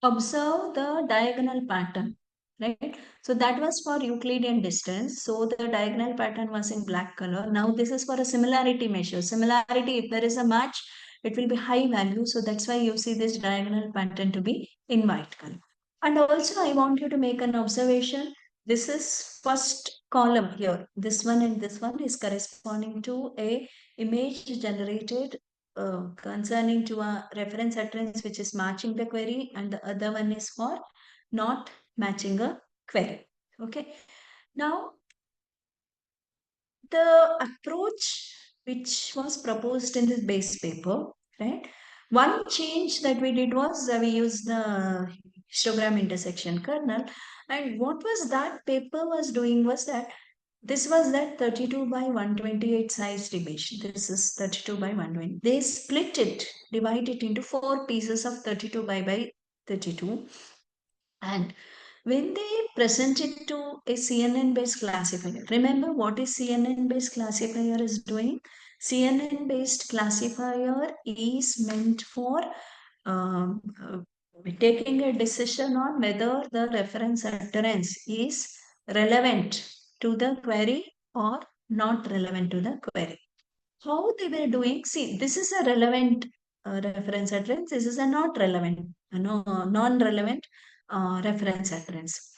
Observe the diagonal pattern, right? So that was for Euclidean distance. So the diagonal pattern was in black color. Now this is for a similarity measure. Similarity, if there is a match, it will be high value. So that's why you see this diagonal pattern to be in white color. And also I want you to make an observation. This is first column here. This one and this one is corresponding to a image generated concerning to a reference utterance which is matching the query, and the other one is for not matching a query. Okay. Now, the approach which was proposed in this base paper, right? One change that we did was we used the histogram intersection kernel, and what was that paper was doing was that this was that 32 by 128 sized image. This is 32 by 120. They split it, divide it into 4 pieces of 32 by 32. And when they present it to a CNN based classifier, remember what is CNN based classifier is doing? CNN based classifier is meant for um, uh, taking a decision on whether the reference utterance is relevant to the query or not relevant to the query. How they were doing? See, this is a relevant reference utterance. This is a not relevant, non-relevant reference utterance.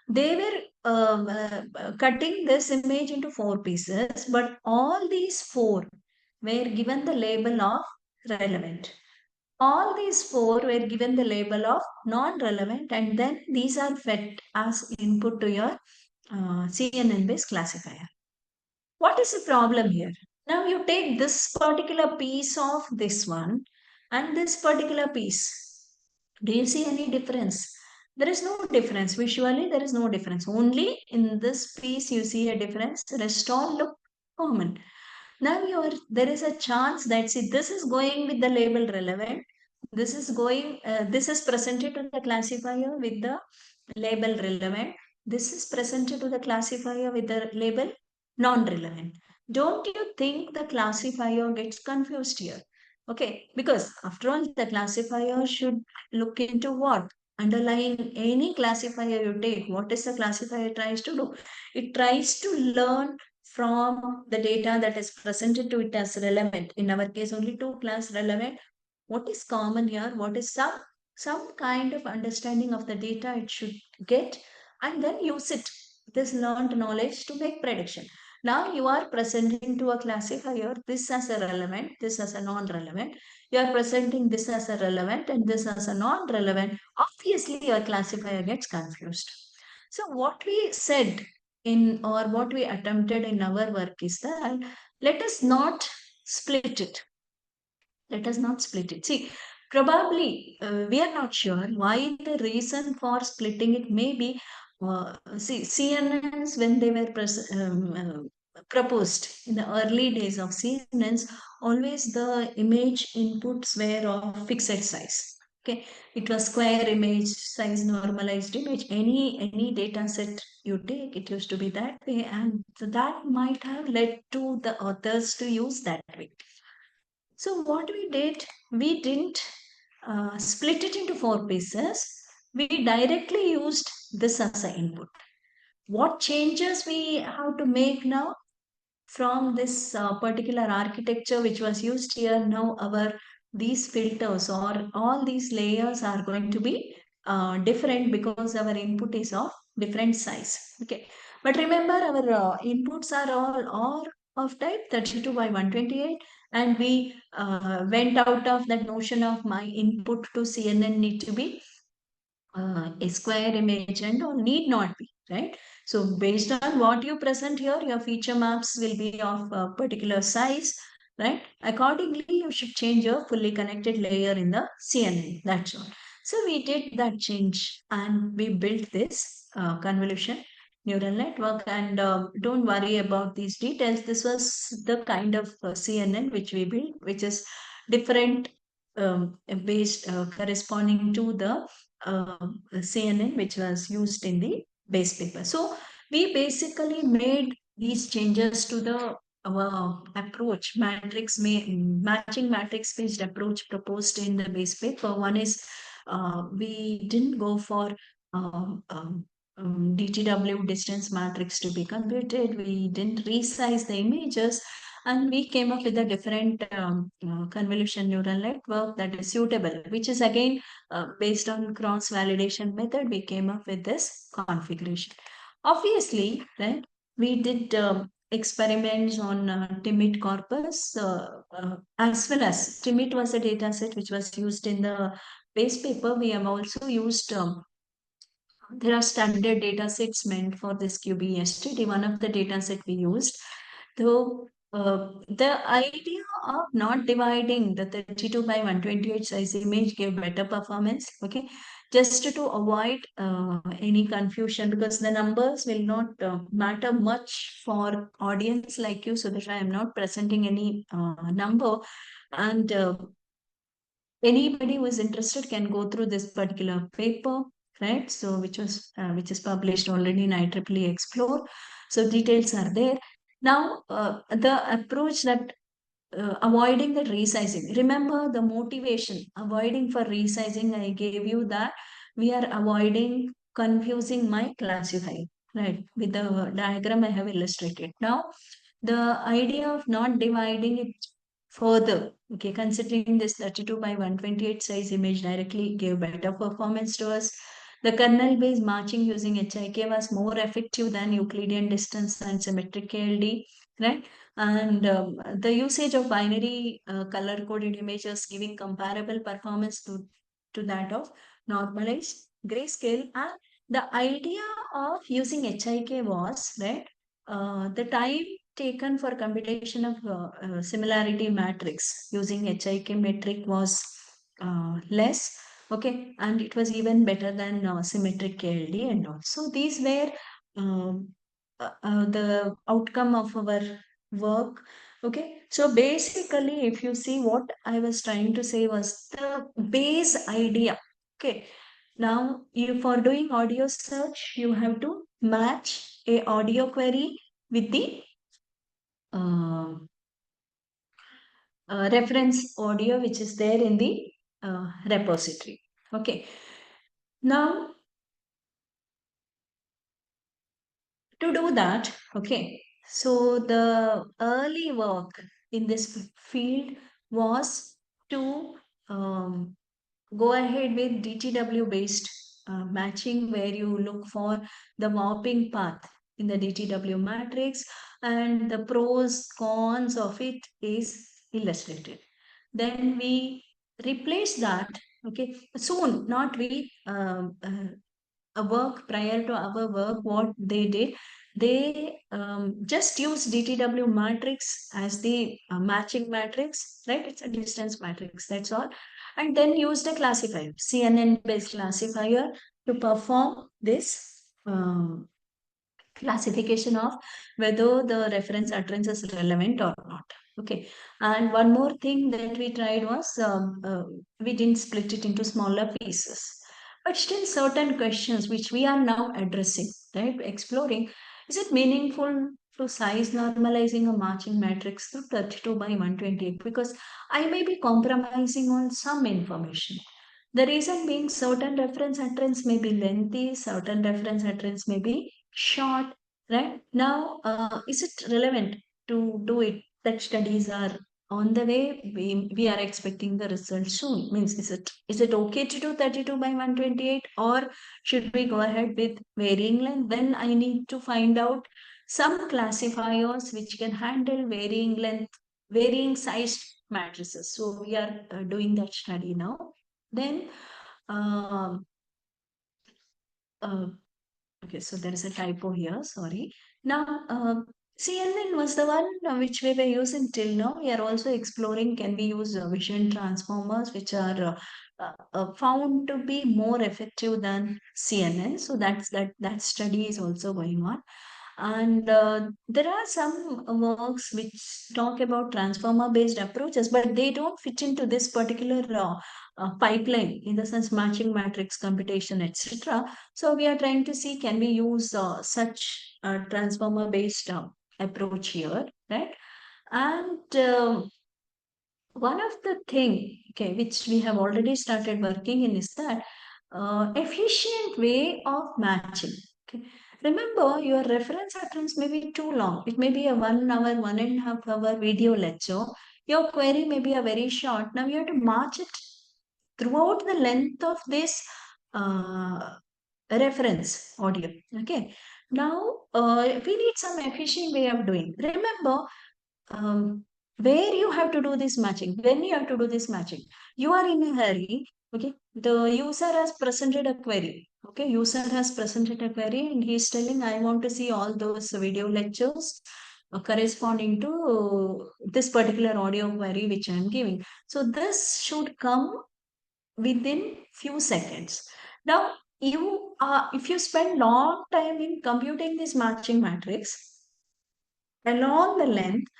They were cutting this image into 4 pieces, but all these 4 were given the label of relevant. All these 4 were given the label of non-relevant, and then these are fed as input to your CNN-based classifier. What is the problem here? Now you take this particular piece of this one and this particular piece. Do you see any difference? There is no difference. Visually, there is no difference. Only in this piece you see a difference. The rest all look common. Now there is a chance that, see, this is going with the label relevant. This is going, this is presented to the classifier with the label relevant. This is presented to the classifier with the label non-relevant. Don't you think the classifier gets confused here? Okay, because after all, the classifier should look into what? Underlying any classifier you take, what is the classifier tries to do? It tries to learn from the data that is presented to it as relevant. In our case, only two class relevant. What is common here? What is some kind of understanding of the data it should get, and then use it, this learned knowledge, to make prediction. Now you are presenting to a classifier this as a relevant, this as a non-relevant. You are presenting this as a relevant and this as a non-relevant. Obviously, your classifier gets confused. So what we said in, or what we attempted in our work is that let us not split it. Let us not split it. See, probably we are not sure why the reason for splitting it may be. See, CNNs, when they were proposed in the early days of CNNs, always the image inputs were of fixed size. Okay, it was square image size, normalized image. Any data set you take, it used to be that way, and so that might have led to the authors to use that way. So what we did, we didn't split it into 4 pieces. We directly used this as an input. What changes we have to make now from this particular architecture which was used here? Now these filters or all these layers are going to be different because our input is of different size. Okay, but remember our inputs are all of type 32 by 128, and we went out of that notion of my input to CNN need to be a square image and all, need not be, right? So based on what you present here, your feature maps will be of a particular size, right? Accordingly, you should change your fully connected layer in the CNN. That's all. So we did that change and we built this convolution neural network, and don't worry about these details. This was the kind of CNN which we built, which is different based corresponding to the CNN which was used in the base paper. So we basically made these changes to the approach matching matrix based approach proposed in the base paper. One is we didn't go for DTW distance matrix to be computed. We didn't resize the images, and we came up with a different convolution neural network that is suitable, which is again based on cross-validation method. We came up with this configuration. Obviously, right, we did experiments on timid corpus as well as timid was a data set which was used in the base paper. We have also used there are standard data sets meant for this QBSTD. One of the data set we used, though the idea of not dividing the 32 by 128 size image gave better performance. Okay, just to avoid any confusion, because the numbers will not matter much for audience like you, so that I am not presenting any number, and anybody who is interested can go through this particular paper, right? So which is published already in IEEE Explore. So details are there. Now the approach that avoiding the resizing. Remember the motivation, avoiding for resizing. I gave you that we are avoiding confusing my classifier, right? With the diagram I have illustrated. Now, the idea of not dividing it further, okay, considering this 32 by 128 size image directly gave better performance to us. The kernel-based matching using HIK was more effective than Euclidean distance and symmetric KLD, right? And the usage of binary color-coded images giving comparable performance to that of normalized grayscale. And the idea of using HIK was, right, the time taken for computation of similarity matrix using HIK metric was less, okay, and it was even better than symmetric KLD and all. So these were the outcome of our work. Okay, so basically, if you see, what I was trying to say was the base idea. Okay, now you, for doing audio search, you have to match a audio query with the reference audio which is there in the repository. Okay. Now, to do that, okay, so the early work in this field was to go ahead with DTW based matching, where you look for the warping path in the DTW matrix and the pros cons of it is illustrated. Then we replace that, okay, soon, not we, a work prior to our work, what they did, they just use DTW matrix as the matching matrix, right? It's a distance matrix, that's all. And then used a classifier, CNN based classifier, to perform this classification of whether the reference utterance is relevant or not. Okay. And one more thing that we tried was we didn't split it into smaller pieces. But still, certain questions which we are now addressing, right? Exploring, is it meaningful to size normalizing a matching matrix to 32 by 128? Because I may be compromising on some information. The reason being, certain reference utterance may be lengthy, certain reference utterance may be short, right? Now, is it relevant to do it? That studies are on the way. We are expecting the results soon. Means, is it okay to do 32 by 128, or should we go ahead with varying length? Then I need to find out some classifiers which can handle varying length, varying sized matrices. So we are doing that study now. Then, um, okay, so there is a typo here, sorry. Now, CNN was the one which we were using till now. We are also exploring, can we use vision transformers, which are found to be more effective than CNN. So that study is also going on. And there are some works which talk about transformer based approaches, but they don't fit into this particular pipeline, in the sense matching matrix computation, etc. So we are trying to see, can we use such transformer based approach here, right? And one of the thing, okay, which we have already started working in, is that efficient way of matching. Okay. Remember, your reference utterance may be too long. It may be a 1 hour, 1.5 hour video lecture. Your query may be a very short. Now you have to match it throughout the length of this reference audio. Okay. Now we need some efficient way of doing. Remember, where you have to do this matching, when you have to do this matching. You are in a hurry, okay? The user has presented a query, okay? User has presented a query and he is telling, I want to see all those video lectures corresponding to this particular audio query which I am giving. So this should come within few seconds. Now, if you spend long time in computing this matching matrix along the length,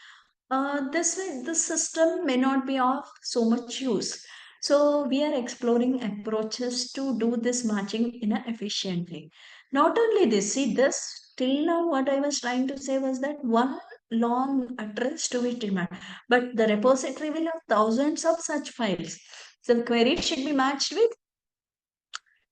this system may not be of so much use. So we are exploring approaches to do this matching in an efficient way. Not only this, see this, till now what I was trying to say was that one long address to be demand, but the repository will have thousands of such files. So the query should be matched with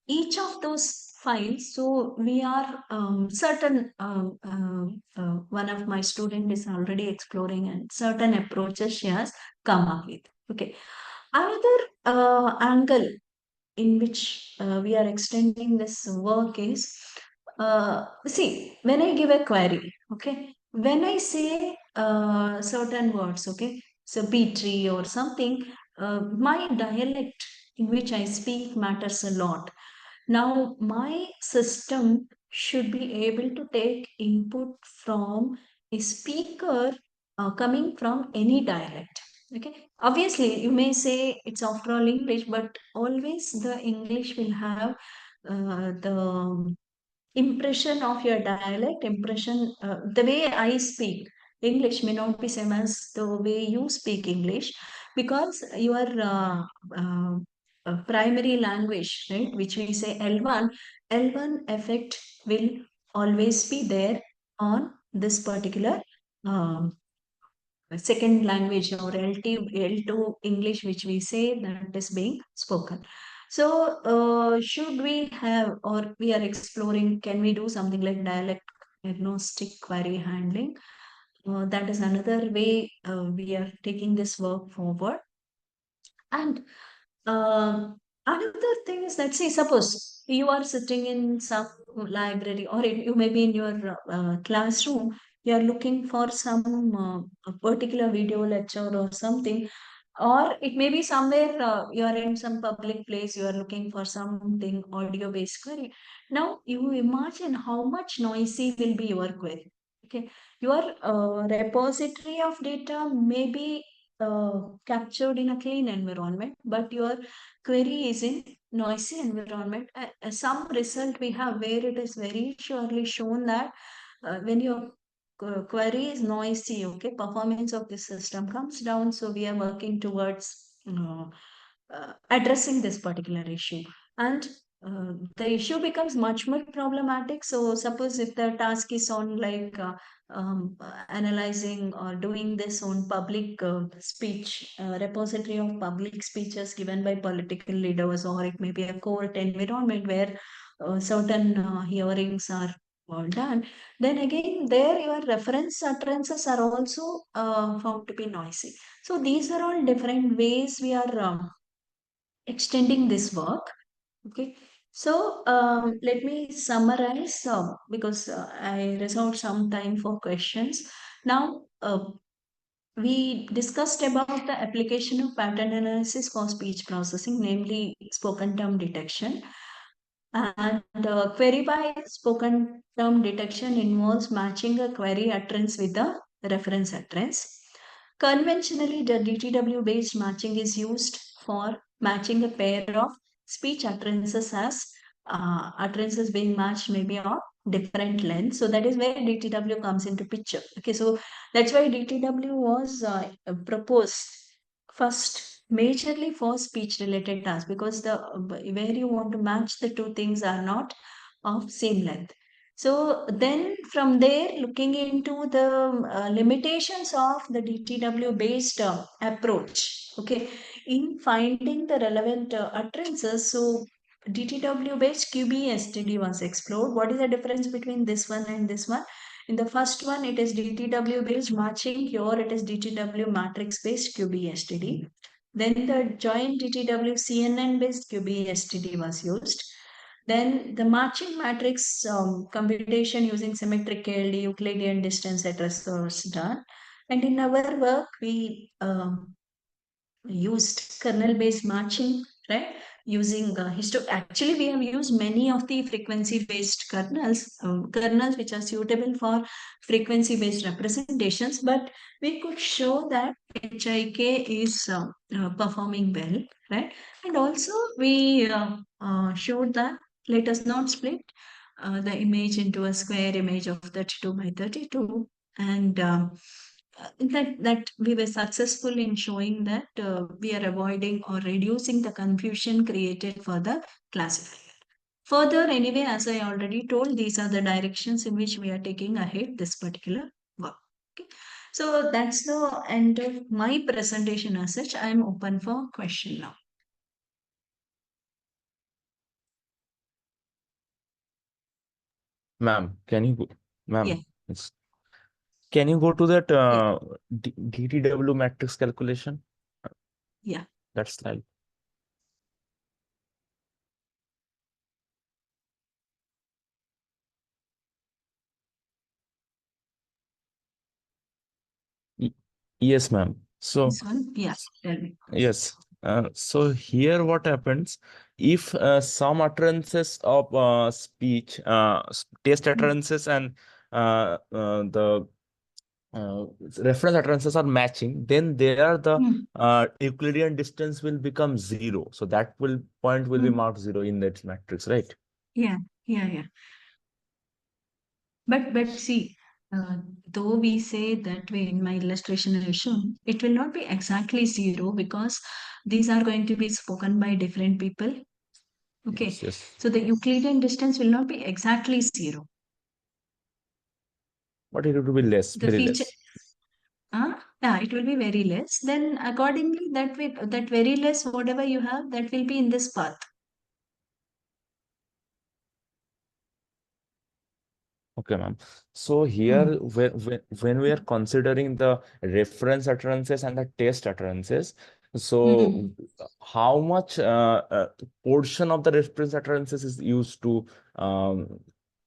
each of those files. So we are certain, one of my student is already exploring, and certain approaches she has come up with. Okay. Another angle in which we are extending this work is, see, when I give a query, okay, when I say certain words, okay, so B tree or something, my dialect in which I speak matters a lot. Now, my system should be able to take input from a speaker coming from any dialect. Okay. Obviously, you may say it's after all English, but always the English will have the impression of your dialect, impression, the way I speak English may not be same as the way you speak English, because your primary language, right, which we say L1 effect will always be there on this particular um, second language or L2 English, which we say that is being spoken. So, should we have, or we are exploring, can we do something like dialect agnostic query handling? That is another way we are taking this work forward. And another thing is that, say, suppose you are sitting in some library, or you may be in your classroom, you are looking for some a particular video lecture or something, or it may be somewhere you are in some public place, you are looking for something audio based query. Now, you imagine how much noisy will be your query. Okay, your repository of data may be captured in a clean environment, but your query is in noisy environment. Some result we have where it is very surely shown that when your query is noisy, okay, performance of the system comes down. So we are working towards addressing this particular issue. And the issue becomes much more problematic. So suppose if the task is on like analyzing or doing this on public speech, repository of public speeches given by political leaders, or it may be a court environment where certain hearings are done, then again there your reference utterances are also found to be noisy. So these are all different ways we are extending this work. Okay, so let me summarize because I reserved some time for questions. Now, we discussed about the application of pattern analysis for speech processing, namely spoken term detection. And query by spoken term detection involves matching a query utterance with the reference utterance. Conventionally, the DTW-based matching is used for matching a pair of speech utterances as utterances being matched maybe of different lengths. So that is where DTW comes into picture. Okay, so that's why DTW was proposed first majorly for speech related tasks, because the where you want to match the two things are not of same length. So then from there, looking into the limitations of the DTW based approach, okay, in finding the relevant utterances. So DTW based QBSTD was explored. What is the difference between this one and this one? In the first one, it is DTW based matching. Here it is DTW matrix based QBSTD. Then the joint DTW CNN based QBSTD was used. Then the matching matrix computation using symmetric KLD, Euclidean distance address was done. And in our work, we used kernel-based matching, right? Using actually, we have used many of the frequency-based kernels which are suitable for frequency-based representations, but we could show that HIK is performing well, right? And also, we showed that let us not split the image into a square image of 32 by 32, and that we were successful in showing that we are avoiding or reducing the confusion created for the classifier. Further, anyway, as I already told, these are the directions in which we are taking ahead this particular work. Okay. So that's the end of my presentation as such. I am open for question now. Ma'am, can you go? Ma'am, Yeah. yes. Can you go to that DTW matrix calculation? Yeah. That slide. Yes, ma'am. So This one, yeah. Tell me. yes. So here what happens if some utterances of speech, test utterances and the reference utterances are matching, then there the Euclidean distance will become 0. So that point will be marked 0 in that matrix, right? Yeah. But see, though we say that way in my illustration I shown, it will not be exactly 0, because these are going to be spoken by different people. Okay. Yes. So the Euclidean distance will not be exactly 0. But it will be less, The very feature, less. Yeah, it will be very less. Then accordingly, that very less, whatever you have, that will be in this path. Okay, ma'am. So here, when we are considering the reference utterances and the test utterances, so how much portion of the reference utterances is used to um,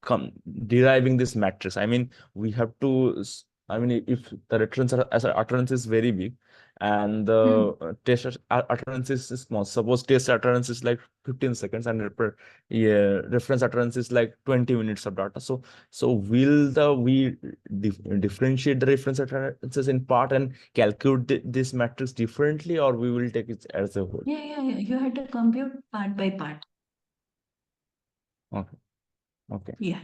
come deriving this matrix? I mean, we have to. I mean, if the reference as a utterance is very big, and the test utterance is small. Suppose test utterance is like 15 seconds, and reference utterance is like 20 minutes of data. So will we differentiate the reference utterances in part and calculate this matrix differently, or we will take it as a whole? Yeah. You have to compute part by part. Okay. Yeah.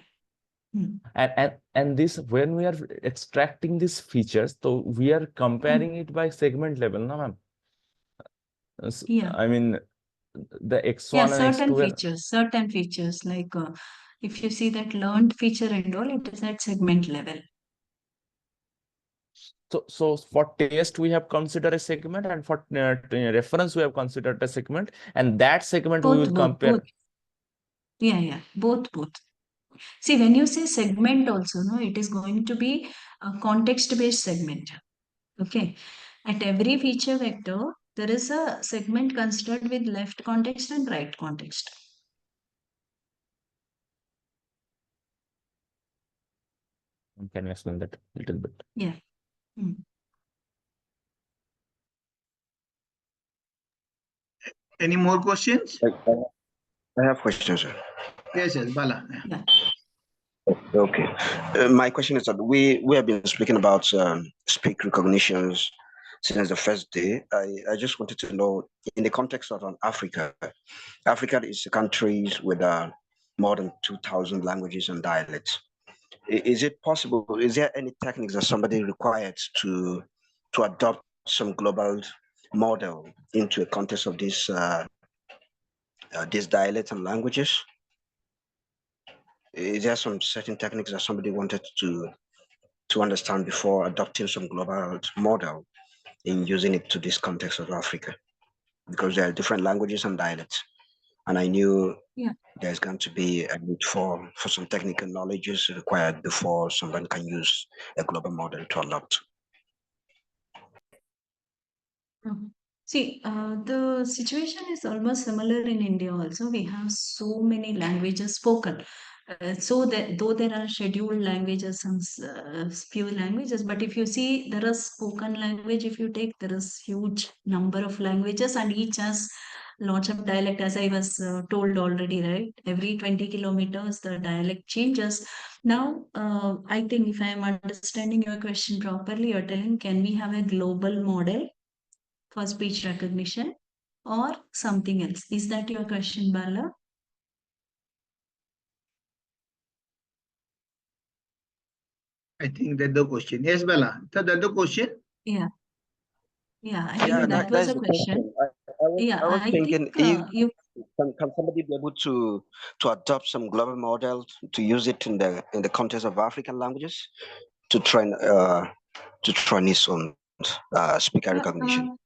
And this, when we are extracting these features, so we are comparing it by segment level, no, ma'am? Yeah. I mean, the X1 Yeah, and certain features like if you see that learned feature and all, it is at segment level. So for test, we have considered a segment, and for reference, we have considered a segment, and that segment we will compare. Both. Yeah, both. See, when you say segment also, no, it is going to be a context-based segment. Okay. At every feature vector, there is a segment considered with left context and right context. Can you explain that a little bit? Yeah. Any more questions? I have questions, sir. Yes, Bala. Yeah. Okay. My question is that we have been speaking about speak recognitions since the first day. I just wanted to know, in the context of Africa, Africa is a country with more than 2,000 languages and dialects. Is it possible? Is there any techniques that somebody required to adopt some global model into a context of these dialects and languages? Is there some certain techniques that somebody wanted to understand before adopting some global model in using it to this context of Africa? Because there are different languages and dialects, and I knew there's going to be a need for some technical knowledges required before someone can use a global model to adopt. See, the situation is almost similar in India also. We have so many languages spoken. So that though there are scheduled languages and few languages, but if you see there is spoken language, if you take, there is huge number of languages and each has lots of dialect, as I was told already, right? Every 20 kilometers, the dialect changes. Now, I think if I am understanding your question properly, you're telling, can we have a global model for speech recognition or something else? Is that your question, Bala? I think that's the question. Yes, Bala. So that's the question. Yeah. I think that was a question. I was thinking, think if can somebody be able to adopt some global model to use it in the context of African languages to train its own speaker recognition?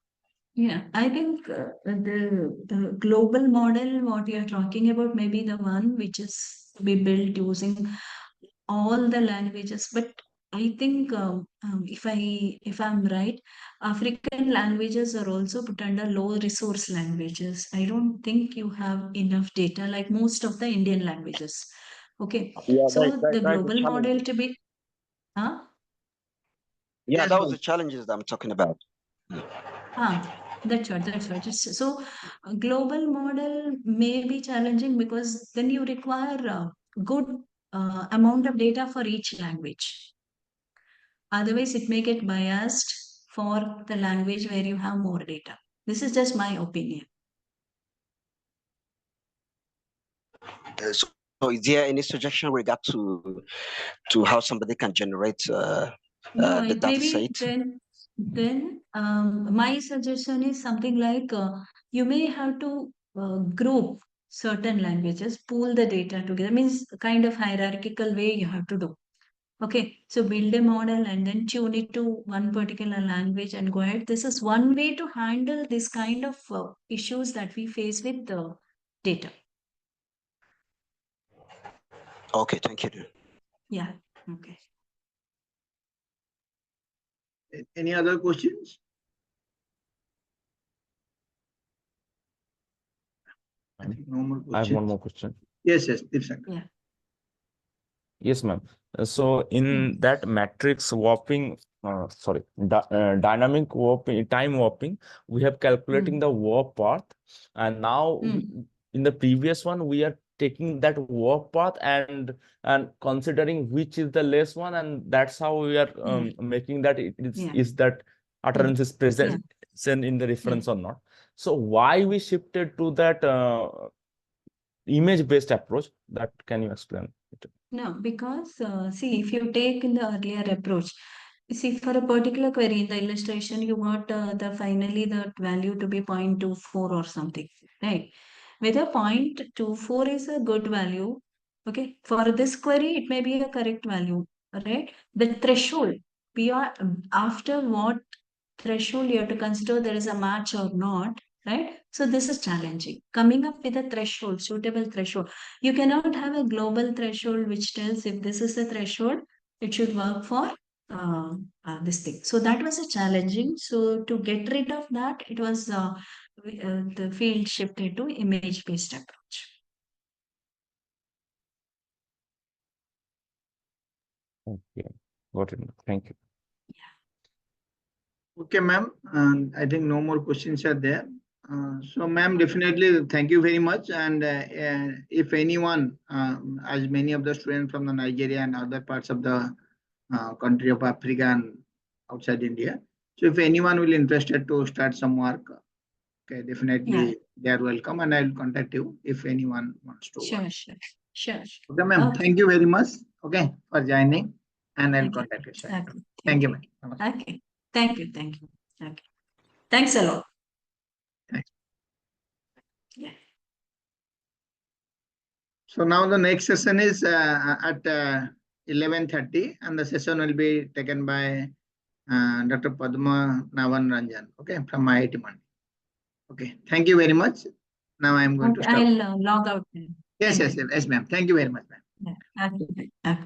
Yeah, I think the global model, what you're talking about, maybe the one which is to be built using all the languages. But I think if I'm right, African languages are also put under low resource languages. I don't think you have enough data like most of the Indian languages. Okay, Yeah, so the that's the global model challenge. to be, huh? Yeah, Yes, that was Bala. the challenges that I'm talking about. That's right. So, a global model may be challenging because then you require a good amount of data for each language. Otherwise, it may get biased for the language where you have more data. This is just my opinion. So is there any suggestion with regard to how somebody can generate No, the it may data be set? then my suggestion is something like you may have to group certain languages, pool the data together. Means kind of hierarchical way you have to do. Okay, so build a model and then tune it to one particular language and go ahead. This is one way to handle this kind of issues that we face with the data. Okay, thank you. Yeah, okay. Any other questions? I think no more questions. I have one more question. Yes, Deepsankar. Yeah. Yes, ma'am. So in that matrix warping, dynamic warping, time warping, we have calculating the warp path, and now in the previous one we are taking that warp path and considering which is the less one, and that's how we are making that is that utterance is present in the reference or not. So why we shifted to that image-based approach? That can you explain it? No, because see, if you take in the earlier approach, see for a particular query in the illustration, you got the finally the value to be 0.24 or something, right? Whether 0.24 is a good value, okay, for this query, it may be a correct value, right? The threshold, after what threshold you have to consider there is a match or not, right? So this is challenging. Coming up with a threshold, suitable threshold. You cannot have a global threshold which tells if this is the threshold, it should work for this thing. So that was a challenging. So to get rid of that, it was the field shifted to image-based approach. Okay, got it. Thank you. Okay, ma'am. I think no more questions are there. So, ma'am, definitely thank you very much. And if anyone, as many of the students from the Nigeria and other parts of the country of Africa and outside India, so if anyone will interested to start some work, okay, definitely they are welcome, and I will contact you if anyone wants to work. Sure. Okay, ma'am. Okay. Thank you very much. Okay, for joining, and I'll contact you. Okay. Thank you, ma'am. Okay. Thank you. Okay. Thanks a lot. Thanks. Yeah. So now the next session is at 11:30, and the session will be taken by Dr. Padma Navan Ranjan, okay, from IIT Mandi. Okay, thank you very much. Now I am going to stop. I'll log out. Yes, ma'am. Thank you very much, ma'am. Yeah. Okay.